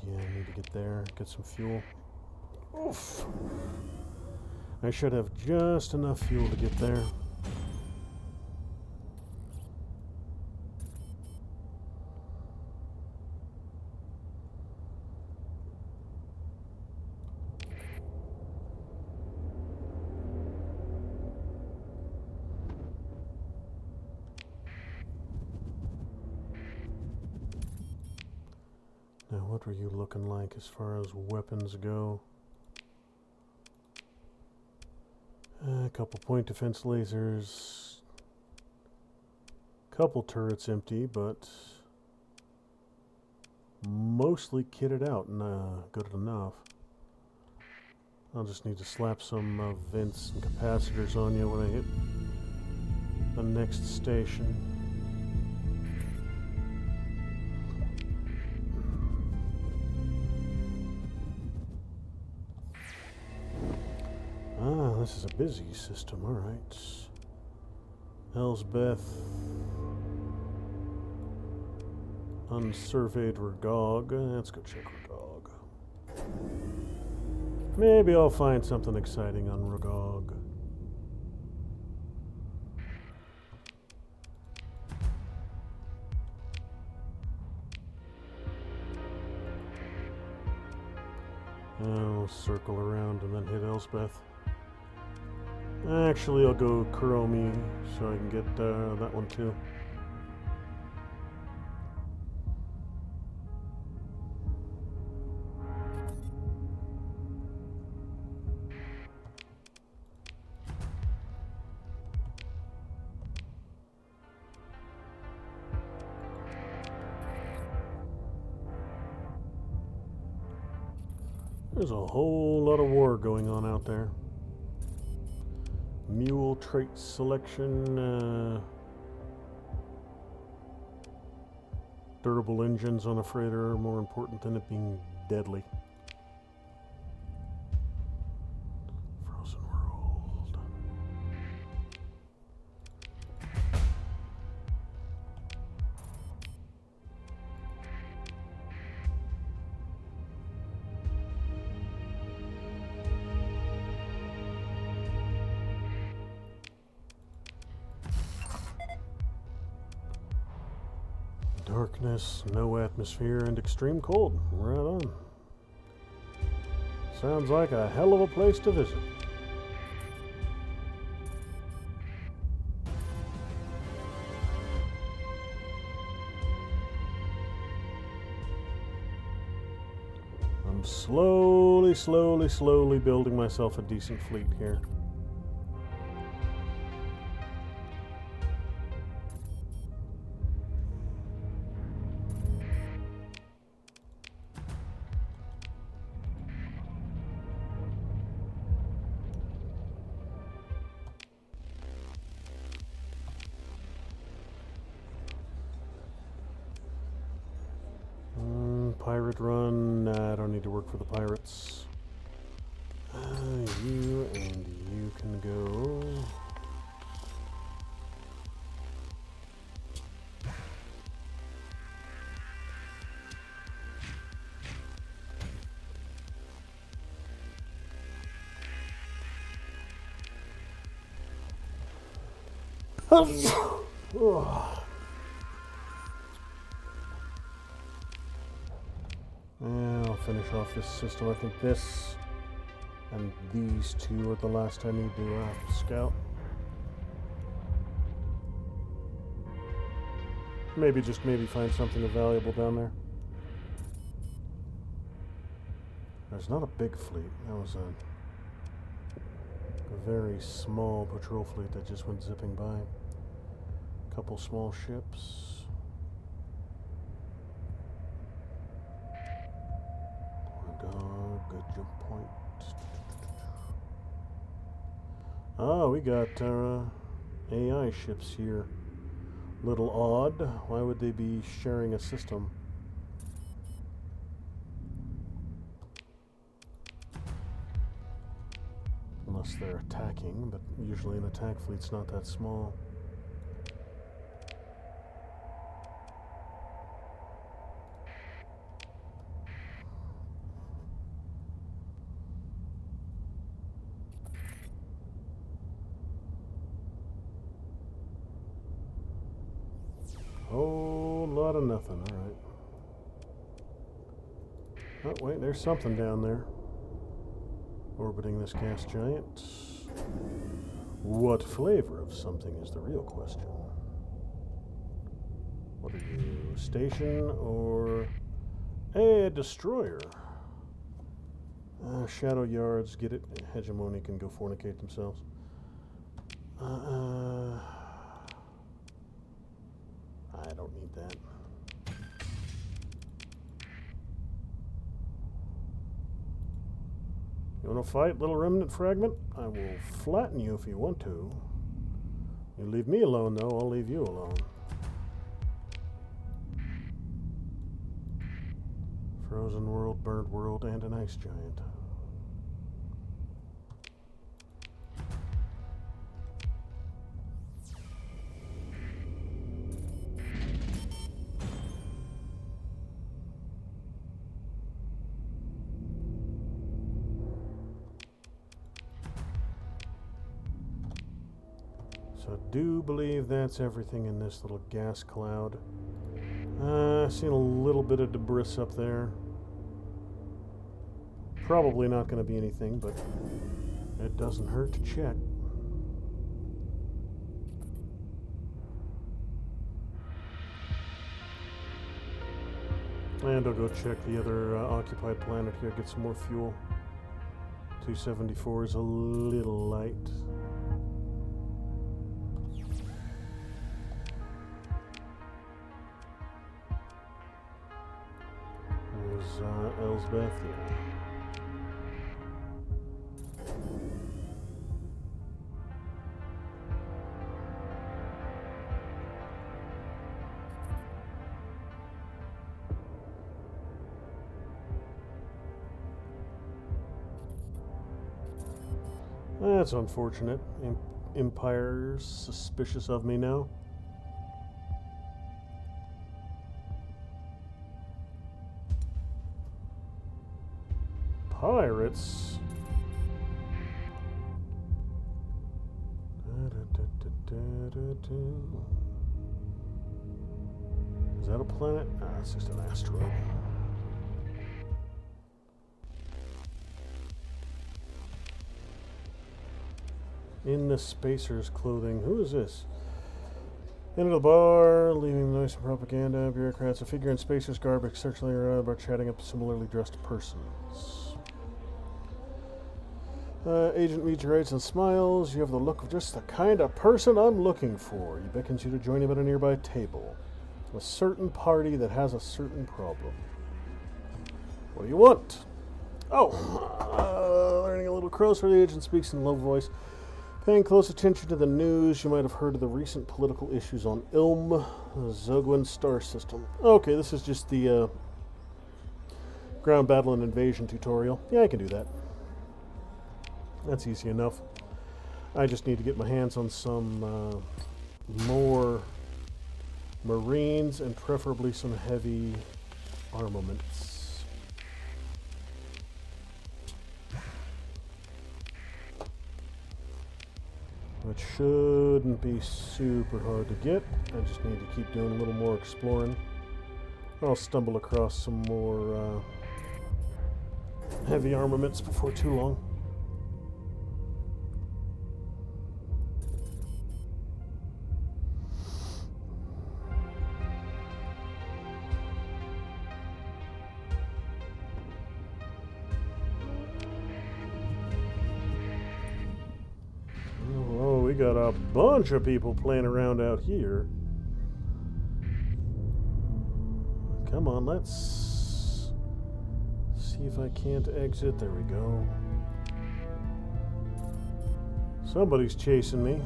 Yeah, I need to get there, get some fuel. Oof. I should have just enough fuel to get there. Now, what were you looking like as far as weapons go? A couple point defense lasers. Couple turrets empty, but mostly kitted out and good enough. I'll just need to slap some vents and capacitors on you when I hit the next station. Ah, this is a busy system, alright. Elsbeth. Unsurveyed Ragog. Let's go check Ragog. Maybe I'll find something exciting on Ragog. I'll circle around and then hit Elsbeth. Actually, I'll go Kuromi so I can get that one too. There's a whole lot of war going on out there. Mule trait selection. Durable engines on a freighter are more important than it being deadly. Frozen world. Darkness, no atmosphere, and extreme cold. Right on. Sounds like a hell of a place to visit. I'm slowly building myself a decent fleet here. Pirate run. Nah, I don't need to work for the pirates. You and you can go. I'll finish off this system. I think this and these two are the last I need to scout. Maybe find something valuable down there. There's not a big fleet. That was a very small patrol fleet that just went zipping by. A couple small ships. Good jump point. Oh, we got AI ships here. Little odd. Why would they be sharing a system? Unless they're attacking, but usually an attack fleet's not that small. Whole lot of nothing, alright. Oh, wait, there's something down there. Orbiting this gas giant. What flavor of something is the real question? What are you, station or a destroyer? Shadow yards, get it. Hegemony can go fornicate themselves. I don't need that. You want to fight, little remnant fragment? I will flatten you if you want to. You leave me alone, though, I'll leave you alone. Frozen world, burnt world, and an ice giant. So I do believe that's everything in this little gas cloud. I've seen a little bit of debris up there. Probably not going to be anything, but it doesn't hurt to check. And I'll go check the other occupied planet here, get some more fuel. 274 is a little light. There's Elsbeth, yeah. That's unfortunate. Empire's suspicious of me now. Pirates? Is that a planet? Ah, it's just an asteroid. In the Spacer's clothing. Who is this? Into the bar, leaving the noise and propaganda. Bureaucrats, a figure in Spacer's garb, circling around about chatting up similarly dressed persons. Agent meets your eyes and smiles. You have the look of just the kind of person I'm looking for. He beckons you to join him at a nearby table. A certain party that has a certain problem. What do you want? Oh, learning a little closer, the agent speaks in a low voice. Paying close attention to the news, you might have heard of the recent political issues on Ilm, the Zogwin star system. Okay, this is just the ground battle and invasion tutorial. Yeah, I can do that. That's easy enough. I just need to get my hands on some more Marines and preferably some heavy armaments. Which shouldn't be super hard to get. I just need to keep doing a little more exploring. I'll stumble across some more heavy armaments before too long. We got a bunch of people playing around out here. Come on, let's see if I can't exit. There we go. Somebody's chasing me.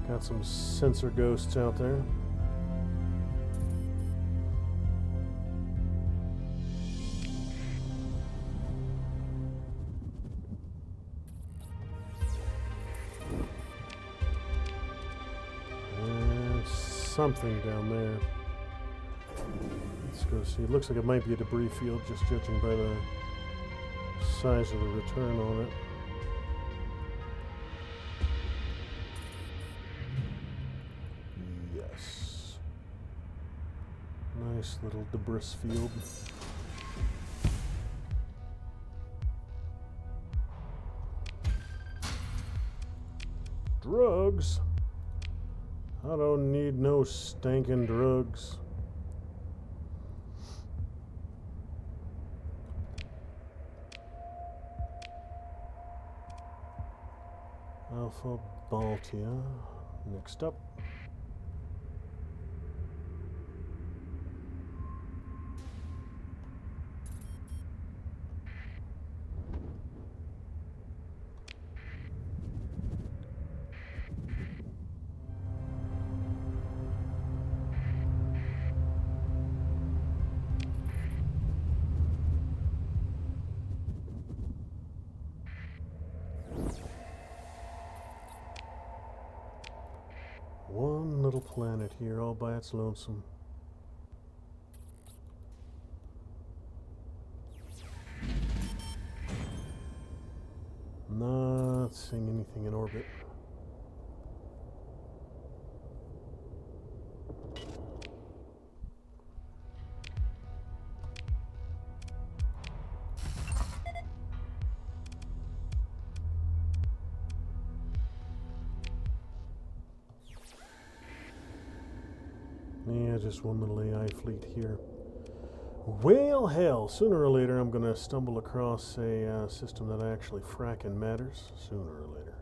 Got some sensor ghosts out there. Something down there. Let's go see. It looks like it might be a debris field, just judging by the size of the return on it. yes. Nice little debris field. Drugs? I don't need no stinking drugs. Alpha Baltia. Next up. One little planet here all by its lonesome. Not seeing anything in orbit. Yeah, just one little AI fleet here. Well, hell, sooner or later I'm going to stumble across a system that actually fracking matters. Sooner or later.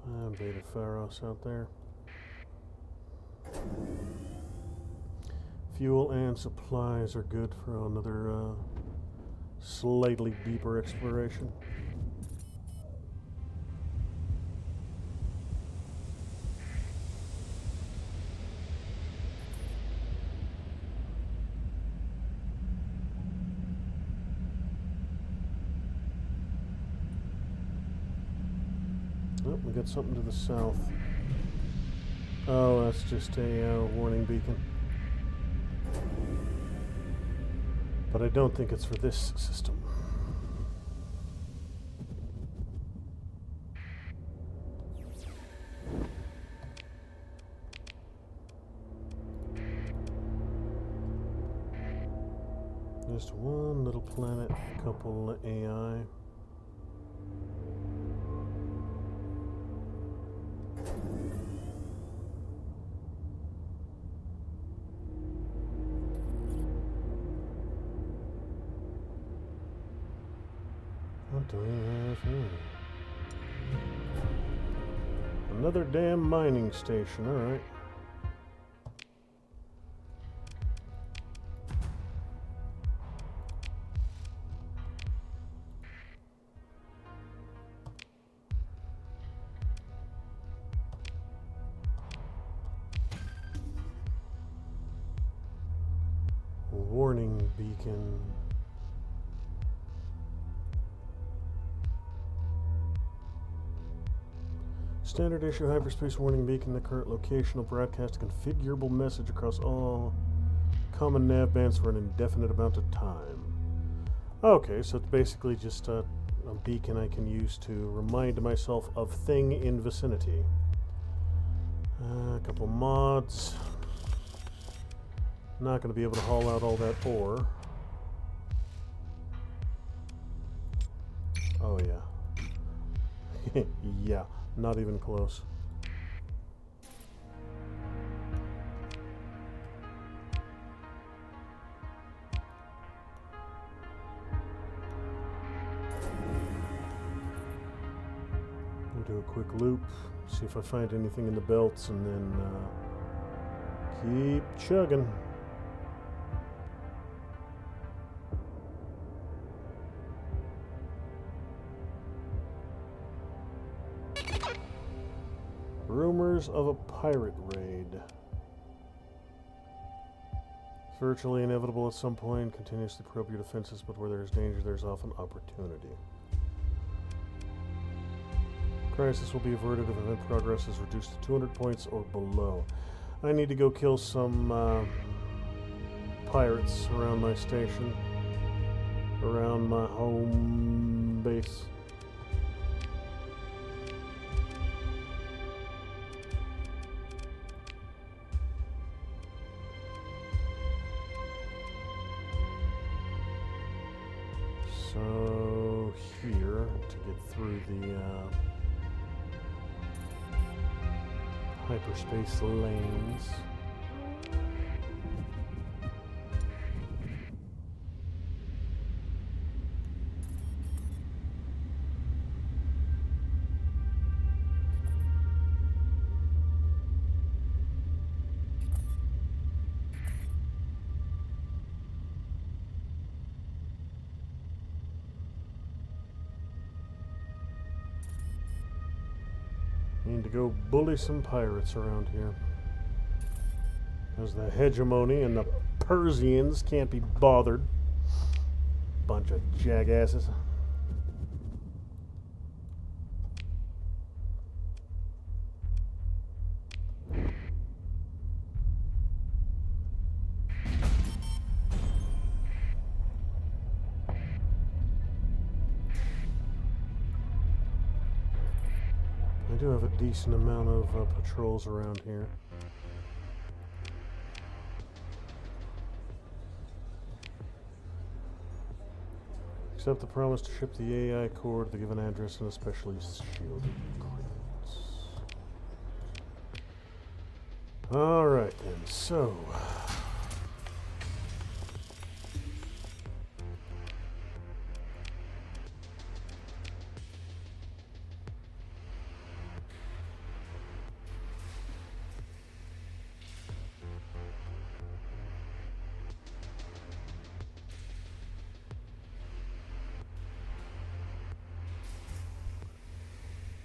And Beta Pharos out there. Fuel and supplies are good for another slightly deeper exploration. Oh, we got something to the south. Oh, that's just a warning beacon. But I don't think it's for this system. Just one little planet, a couple AI. What do we have here? Another damn mining station, alright. Warning beacon. Standard issue hyperspace warning beacon. The current location will broadcast a configurable message across all common nav bands for an indefinite amount of time. Okay, so it's basically just a beacon I can use to remind myself of thing in vicinity. A couple mods. Not going to be able to haul out all that ore. Oh yeah. Yeah, not even close. We'll do a quick loop, see if I find anything in the belts, and then keep chugging. Rumors of a pirate raid. It's virtually inevitable at some point. Continuously probe your defenses, but where there is danger, there is often opportunity. Crisis will be averted if event progress is reduced to 200 points or below. I need to go kill some pirates around my station. around my home base. So here, to get through the hyperspace lanes. Need to go bully some pirates around here. Because the hegemony and the Persians can't be bothered. Bunch of jackasses. I do have a decent amount of patrols around here. Accept the promise to ship the AI core to the given address in a specially shielded crates. Alright then, so...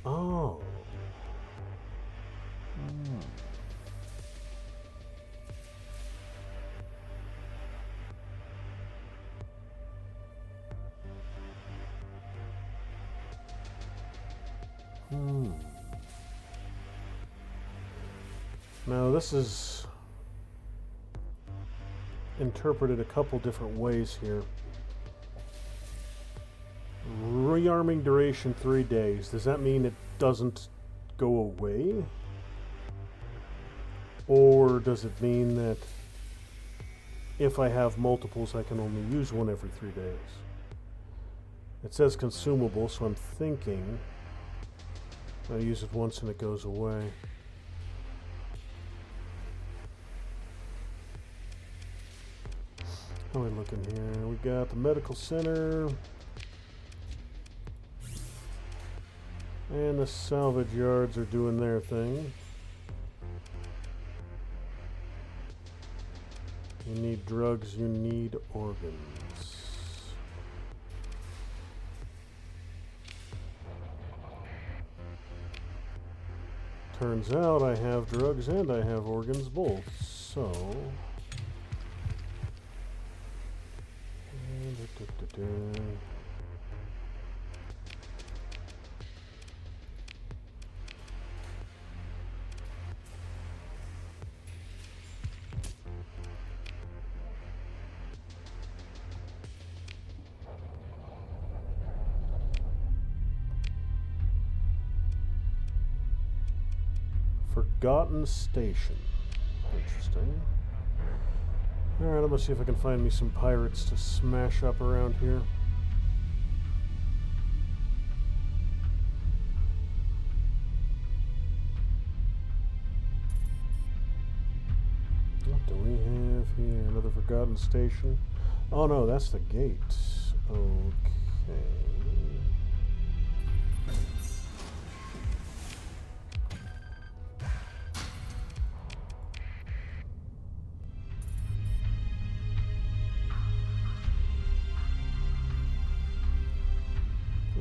Oh. Now this is interpreted a couple different ways here. Rearming duration 3 days. Does that mean it doesn't go away? Or does it mean that if I have multiples, I can only use one every 3 days? It says consumable, so I'm thinking I use it once and it goes away. How are we looking here? We got the medical center. And the salvage yards are doing their thing. You need drugs, you need organs. Turns out I have drugs and I have organs both, so... Forgotten Station. Interesting. Alright, I'm gonna see if I can find me some pirates to smash up around here. What do we have here? Another Forgotten Station? Oh no, that's the gate. Okay.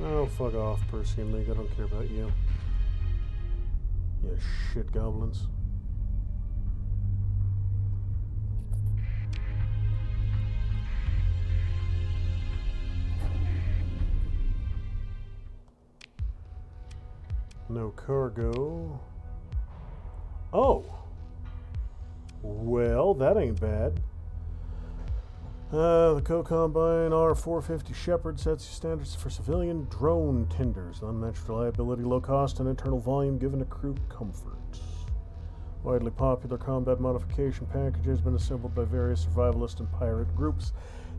Oh, fuck off, Percy and League. I don't care about you. You shit goblins. No cargo. Oh! Well, that ain't bad. The Co-Combine R450 Shepherd sets standards for civilian drone tenders. Unmatched reliability, low cost, and internal volume given to crew comfort. Widely popular combat modification package has been assembled by various survivalist and pirate groups.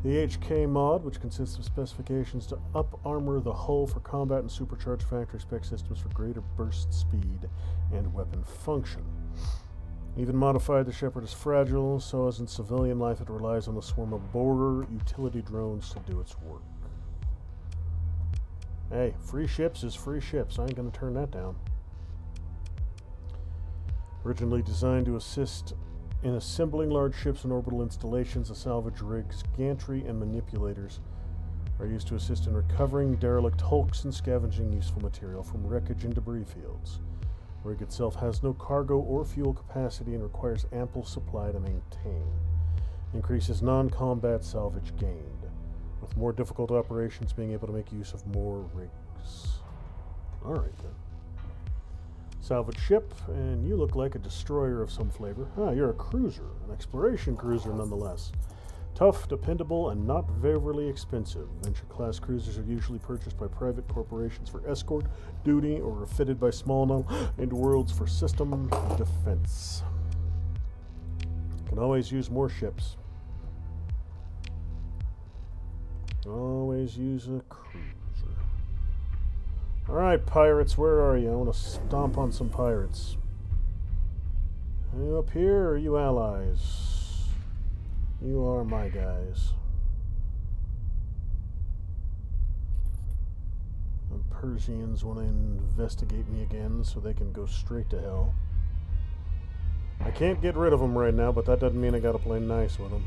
The HK mod, which consists of specifications to up-armor the hull for combat and supercharged factory spec systems for greater burst speed and weapon function. Even modified, the Shepherd is fragile, so as in civilian life it relies on the swarm of border utility drones to do its work. Hey, free ships is free ships. I ain't gonna turn that down. Originally designed to assist in assembling large ships and orbital installations, the salvage rigs, gantry, and manipulators are used to assist in recovering derelict hulks and scavenging useful material from wreckage and debris fields. The rig itself has no cargo or fuel capacity and requires ample supply to maintain. Increases non-combat salvage gained, with more difficult operations being able to make use of more rigs. Alright then. Salvage ship, and you look like a destroyer of some flavor. Ah, you're a cruiser, an exploration cruiser nonetheless. Tough, dependable, and not very expensive. Venture-class cruisers are usually purchased by private corporations for escort, duty, or are fitted by small and worlds for system defense. Can always use more ships. Always use a cruiser. Alright, pirates, where are you? I want to stomp on some pirates. Are you up here, or are you allies? You are my guys. The Persians want to investigate me again so they can go straight to hell. I can't get rid of them right now, but that doesn't mean I gotta play nice with them.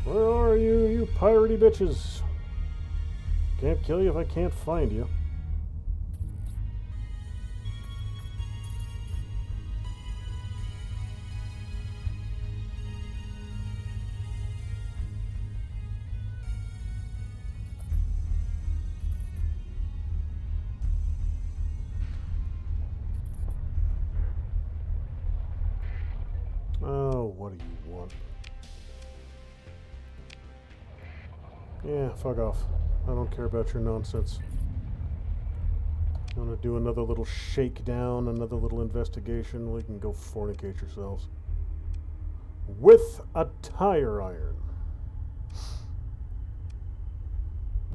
Where are you, you piratey bitches? Can't kill you if I can't find you. Oh, what do you want? Yeah, fuck off. I don't care about your nonsense. I'm gonna do another little shakedown, another little investigation. We can go fornicate yourselves. With a tire iron.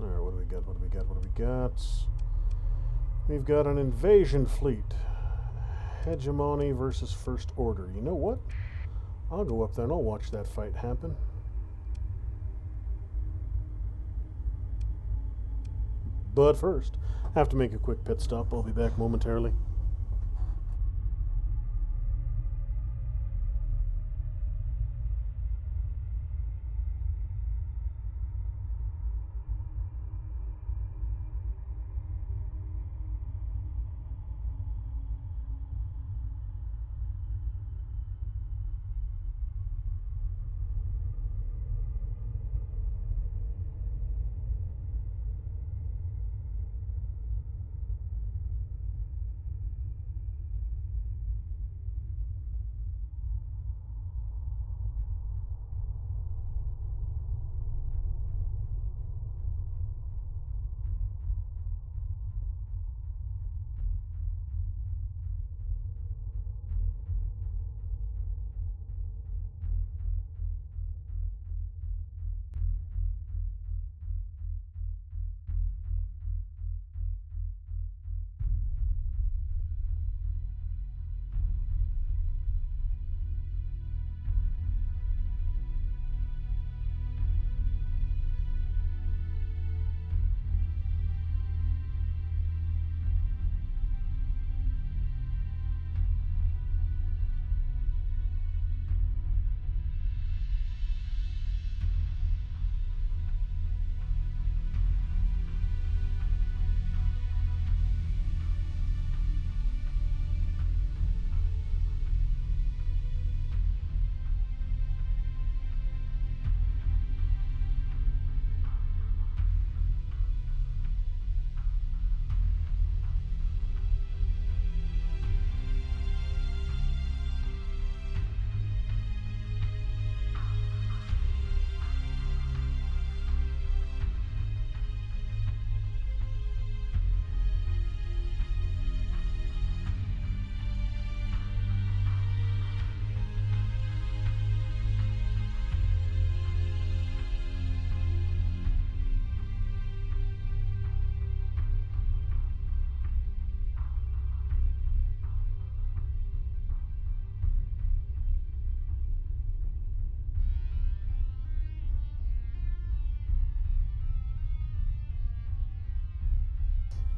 Alright, what do we got? What do we got? What do we got? We've got an invasion fleet. Hegemony versus First Order. You know what? I'll go up there and I'll watch that fight happen. But first, I have to make a quick pit stop. I'll be back momentarily.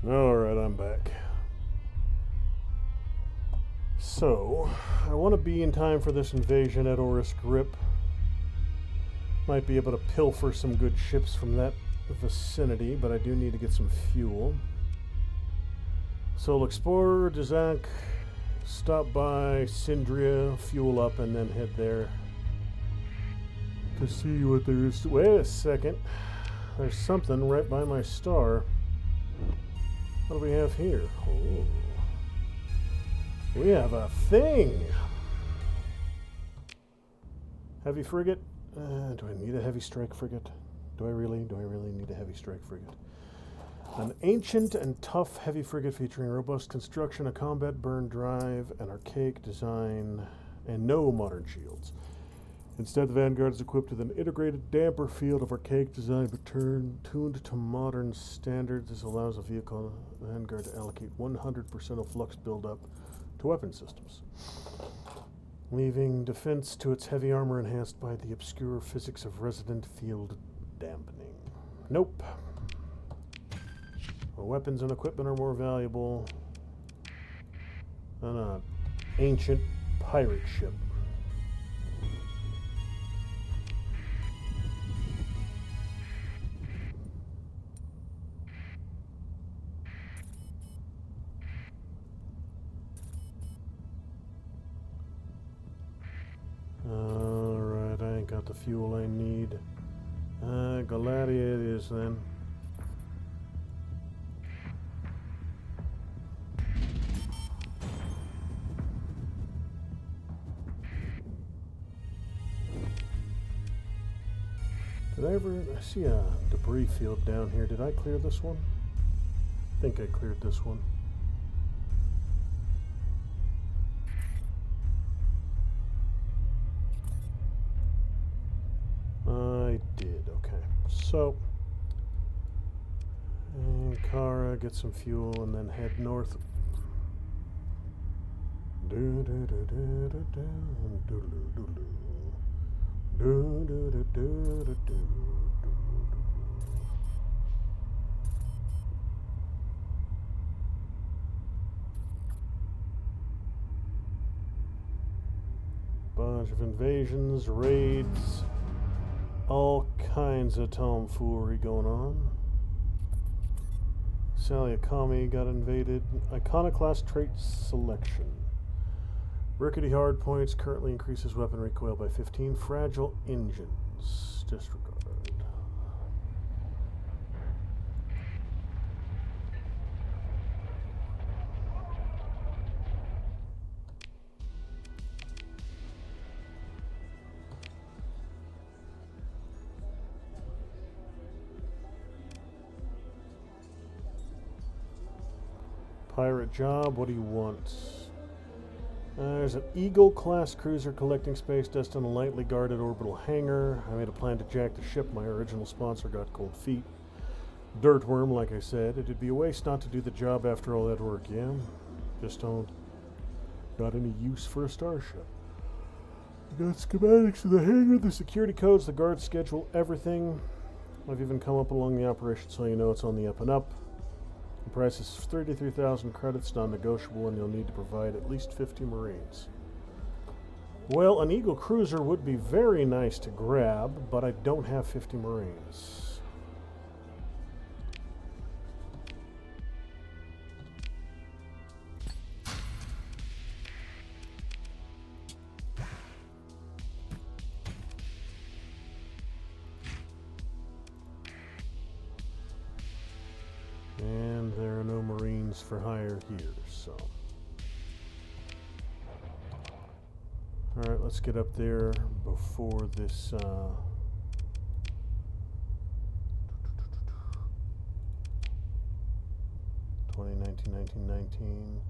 Alright, I'm back. So, I want to be in time for this invasion at Orisk Rip. Might be able to pilfer some good ships from that vicinity, but I do need to get some fuel. So we'll explore Dizak, stop by Sindria, fuel up, and then head there to see what there is. Wait a second. There's something right by my star. What do we have here? Oh. We have a thing! Heavy frigate? Do I need a heavy strike frigate? Do I really need a heavy strike frigate? An ancient and tough heavy frigate featuring robust construction, a combat burn drive, an archaic design, and no modern shields. Instead, the Vanguard is equipped with an integrated damper field of archaic design but tuned to modern standards. This allows a vehicle Vanguard to allocate 100% of flux buildup to weapon systems, leaving defense to its heavy armor enhanced by the obscure physics of resident field dampening. Nope. Our weapons and equipment are more valuable than an ancient pirate ship. Alright, I ain't got the fuel I need. Galatia it is then. I see a debris field down here. Did I clear this one? I think I cleared this one. I did, okay. So, Ankara, get some fuel, and then head north. Bunch of invasions, raids, all kinds of tomfoolery going on. Sally Akami got invaded. Iconoclast trait selection. Rickety hardpoints currently increases weapon recoil by 15. Fragile engines. Disregard. Pirate job, what do you want? There's an Eagle-class cruiser collecting space dust in a lightly guarded orbital hangar. I made a plan to jack the ship. My original sponsor got cold feet. Dirtworm, like I said. It'd be a waste not to do the job after all that work, yeah? Just don't got any use for a starship. I got schematics of the hangar, the security codes, the guard schedule, everything. I've even come up along the operation so you know it's on the up and up. The price is 33,000 credits, non-negotiable, and you'll need to provide at least 50 Marines. Well, an Eagle cruiser would be very nice to grab, but I don't have 50 Marines. And there are no Marines for hire here, so. Alright, let's get up there before this, 1919.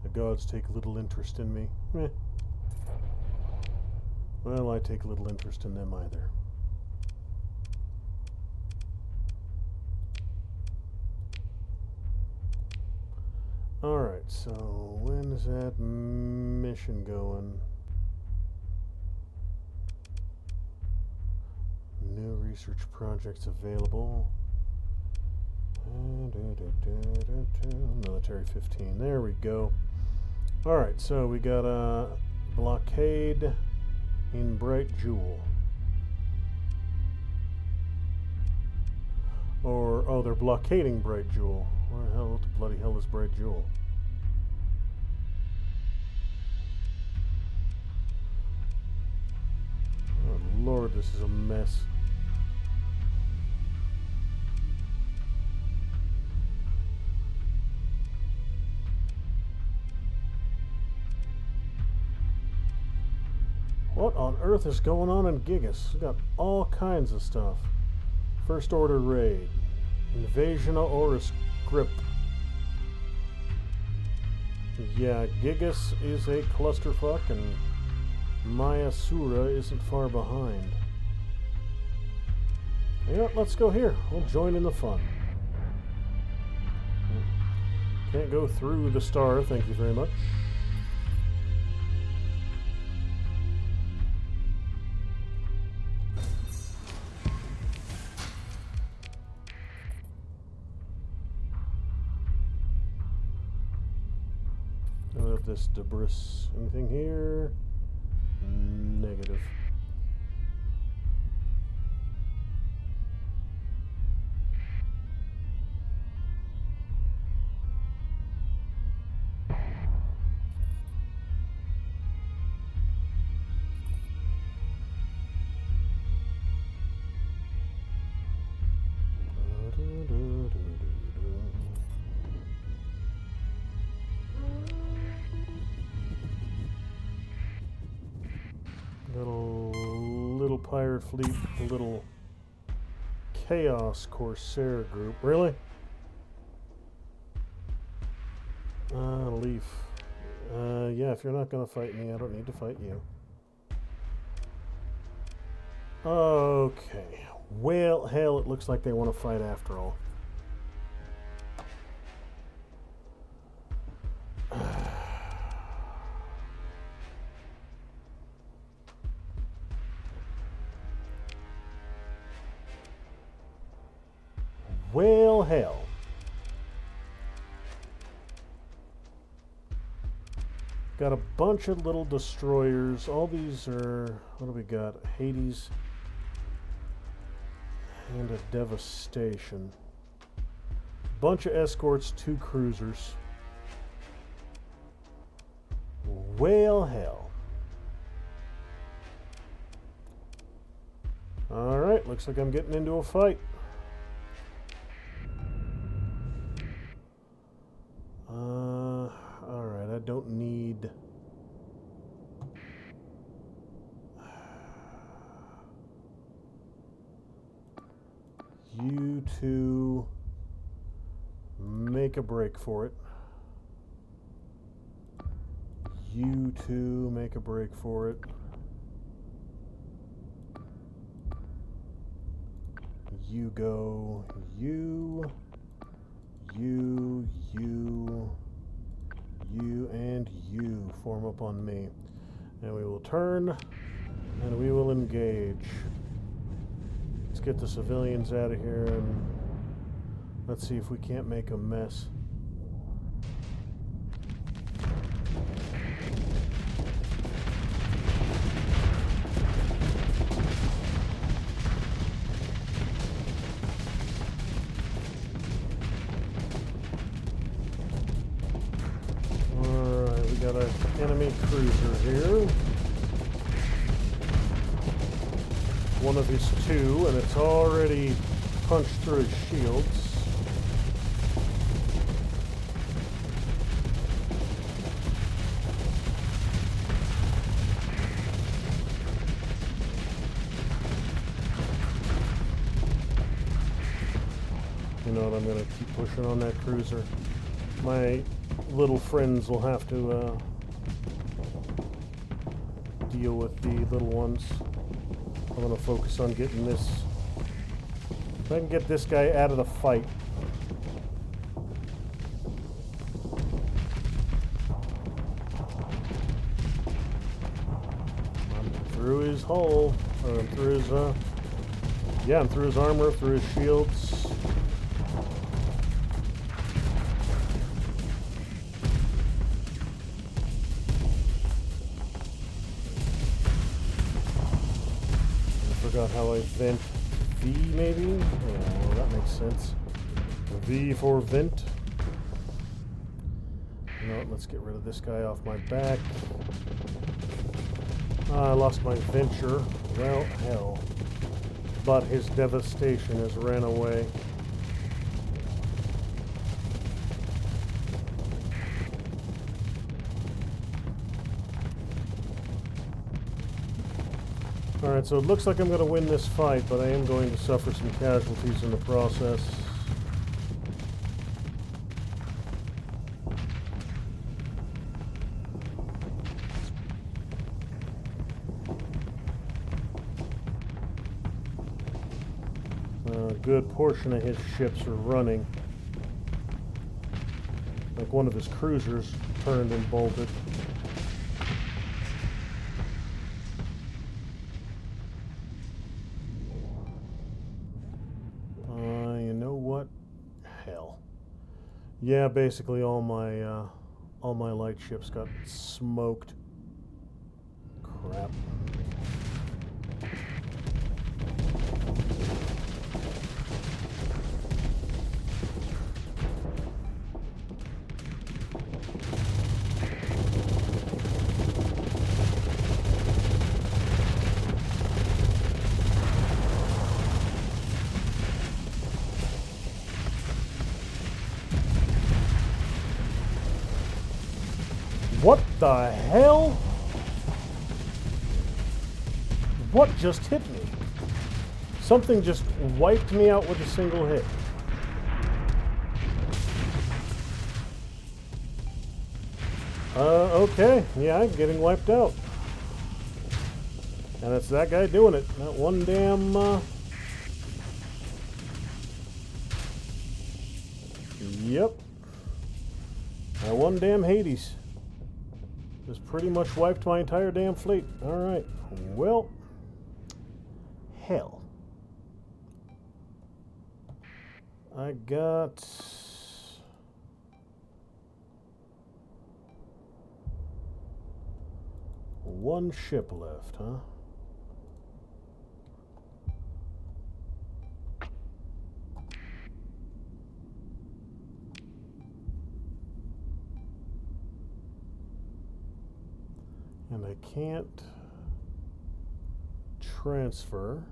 The gods take little interest in me. Meh. Well, I take little interest in them either. Alright, so when is that mission going? New research projects available. Military 15. There we go. Alright, so we got a blockade in Bright Jewel. Or, oh, they're blockading Bright Jewel. Where the hell, what the bloody hell is Bright Jewel? Oh Lord, this is a mess. What on earth is going on in Gigas? We got all kinds of stuff. First Order Raid. Invasion of Horus Grip. Yeah, Gigas is a clusterfuck and Maya Sura isn't far behind. Yeah, let's go here. We'll join in the fun. Can't go through the star, thank you very much. This debris. Anything here? Negative. Little pirate fleet, a little Chaos Corsair group. Really? Leaf. Yeah, if you're not gonna fight me, I don't need to fight you. Okay. Well, hell, it looks like they want to fight after all. Well, hell. Got a bunch of little destroyers. All these are, what do we got? Hades and a Devastation. Bunch of escorts, 2 cruisers. Well, hell. Alright, looks like I'm getting into a fight. Alright, I don't need... you to make a break for it. You to make a break for it. You go, you, and you form up on me. And we will turn, and we will engage. Let's get the civilians out of here, and let's see if we can't make a mess. Alright, we got an enemy cruiser here. One of his 2, and it's already punched through his shields. You know what, I'm going to keep pushing on that cruiser. My little friends will have to deal with the little ones. I'm going to focus on getting this. If I can get this guy out of the fight. I'm through his hull. Or I'm through his, yeah, I'm through his armor, through his shields. forgot how I vent. V maybe? Yeah, well, that makes sense. V for vent. You know what, let's get rid of this guy off my back. I lost my venture. Well, hell. But his devastation has ran away. Alright, so it looks like I'm going to win this fight, but I am going to suffer some casualties in the process. A good portion of his ships are running. Like one of his cruisers turned and bolted. You know what? Hell. Yeah, basically all my light ships got smoked. Crap. What the hell? What just hit me? Something just wiped me out with a single hit. Okay. Yeah, I'm getting wiped out. And it's that guy doing it. That one damn, Yep. That one damn Hades. Just pretty much wiped my entire damn fleet. Alright. Well. Hell. I got... one ship left, huh? And I can't transfer.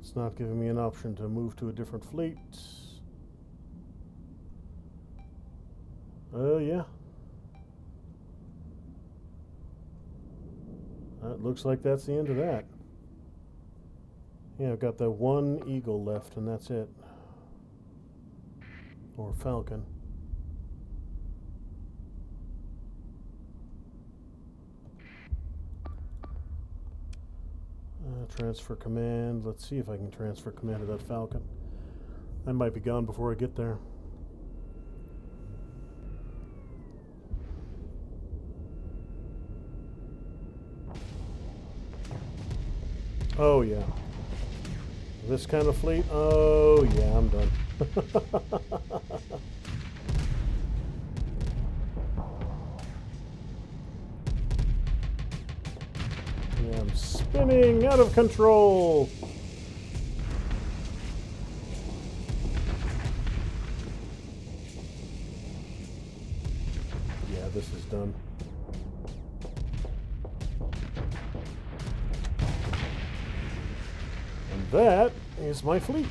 It's not giving me an option to move to a different fleet. Yeah. It looks like that's the end of that. Yeah, I've got the one Eagle left, and that's it. Or Falcon. Transfer command. Let's see if I can transfer command to that Falcon. I might be gone before I get there. Oh yeah. This kind of fleet? Oh yeah, I'm done. Yeah, I'm spinning out of control. Yeah, this is done. And that is my fleet.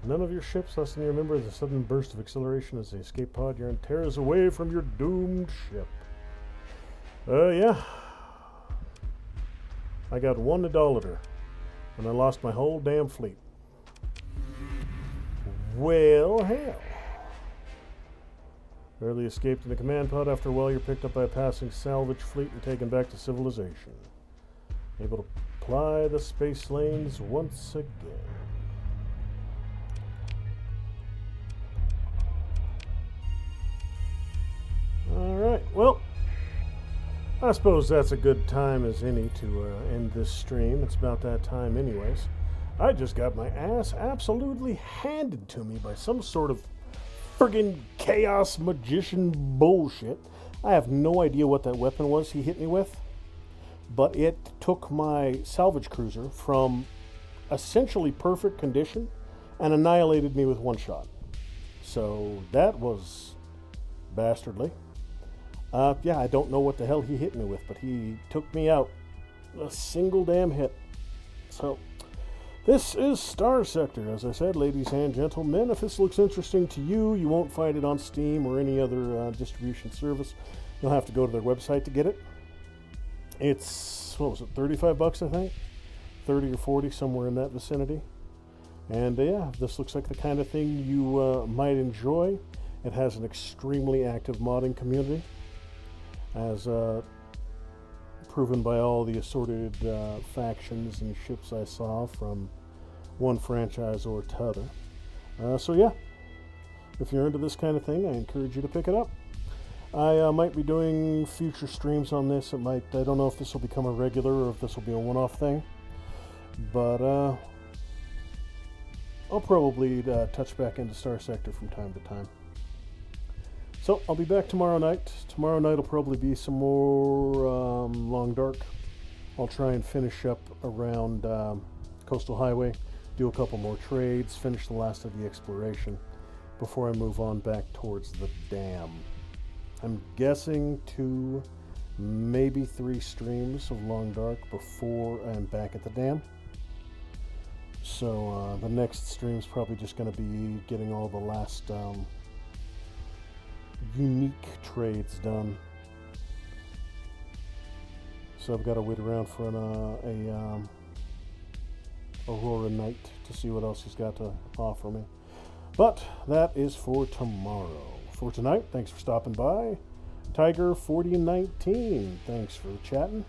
None of your ships less than you remember the sudden burst of acceleration as the escape pod yarn tears away from your doomed ship. Yeah. I got one idolater, and I lost my whole damn fleet. Well, hell. Barely escaped in the command pod. After a while, you're picked up by a passing salvage fleet and taken back to civilization. Able to ply the space lanes once again. Alright, well, I suppose that's a good time as any to end this stream. It's about that time anyways. I just got my ass absolutely handed to me by some sort of friggin' chaos magician bullshit. I have no idea what that weapon was he hit me with, but it took my salvage cruiser from essentially perfect condition and annihilated me with one shot. So that was bastardly. Yeah, I don't know what the hell he hit me with, but he took me out a single damn hit. So this is Starsector, as I said, ladies and gentlemen. If this looks interesting to you, you won't find it on Steam or any other distribution service. You'll have to go to their website to get it. It's, what was it, 35 bucks, I think? 30 or 40, somewhere in that vicinity. And yeah, this looks like the kind of thing you might enjoy. It has an extremely active modding community, as proven by all the assorted factions and ships I saw from one franchise or t'other. So yeah, if you're into this kind of thing, I encourage you to pick it up. I might be doing future streams on this. I don't know if this will become a regular or if this will be a one-off thing, but I'll probably touch back into Starsector from time to time. So I'll be back tomorrow night. Tomorrow night will probably be some more Long Dark. I'll try and finish up around Coastal Highway, do a couple more trades, finish the last of the exploration before I move on back towards the dam. I'm guessing 2, maybe 3 streams of Long Dark before I'm back at the dam. So the next stream is probably just going to be getting all the last unique trades done. So I've got to wait around for an Aurora Knight to see what else he's got to offer me. But that is for tomorrow. For tonight, thanks for stopping by. Tiger4019, thanks for chatting.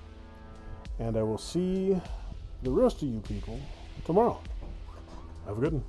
And I will see the rest of you people tomorrow. Have a good one.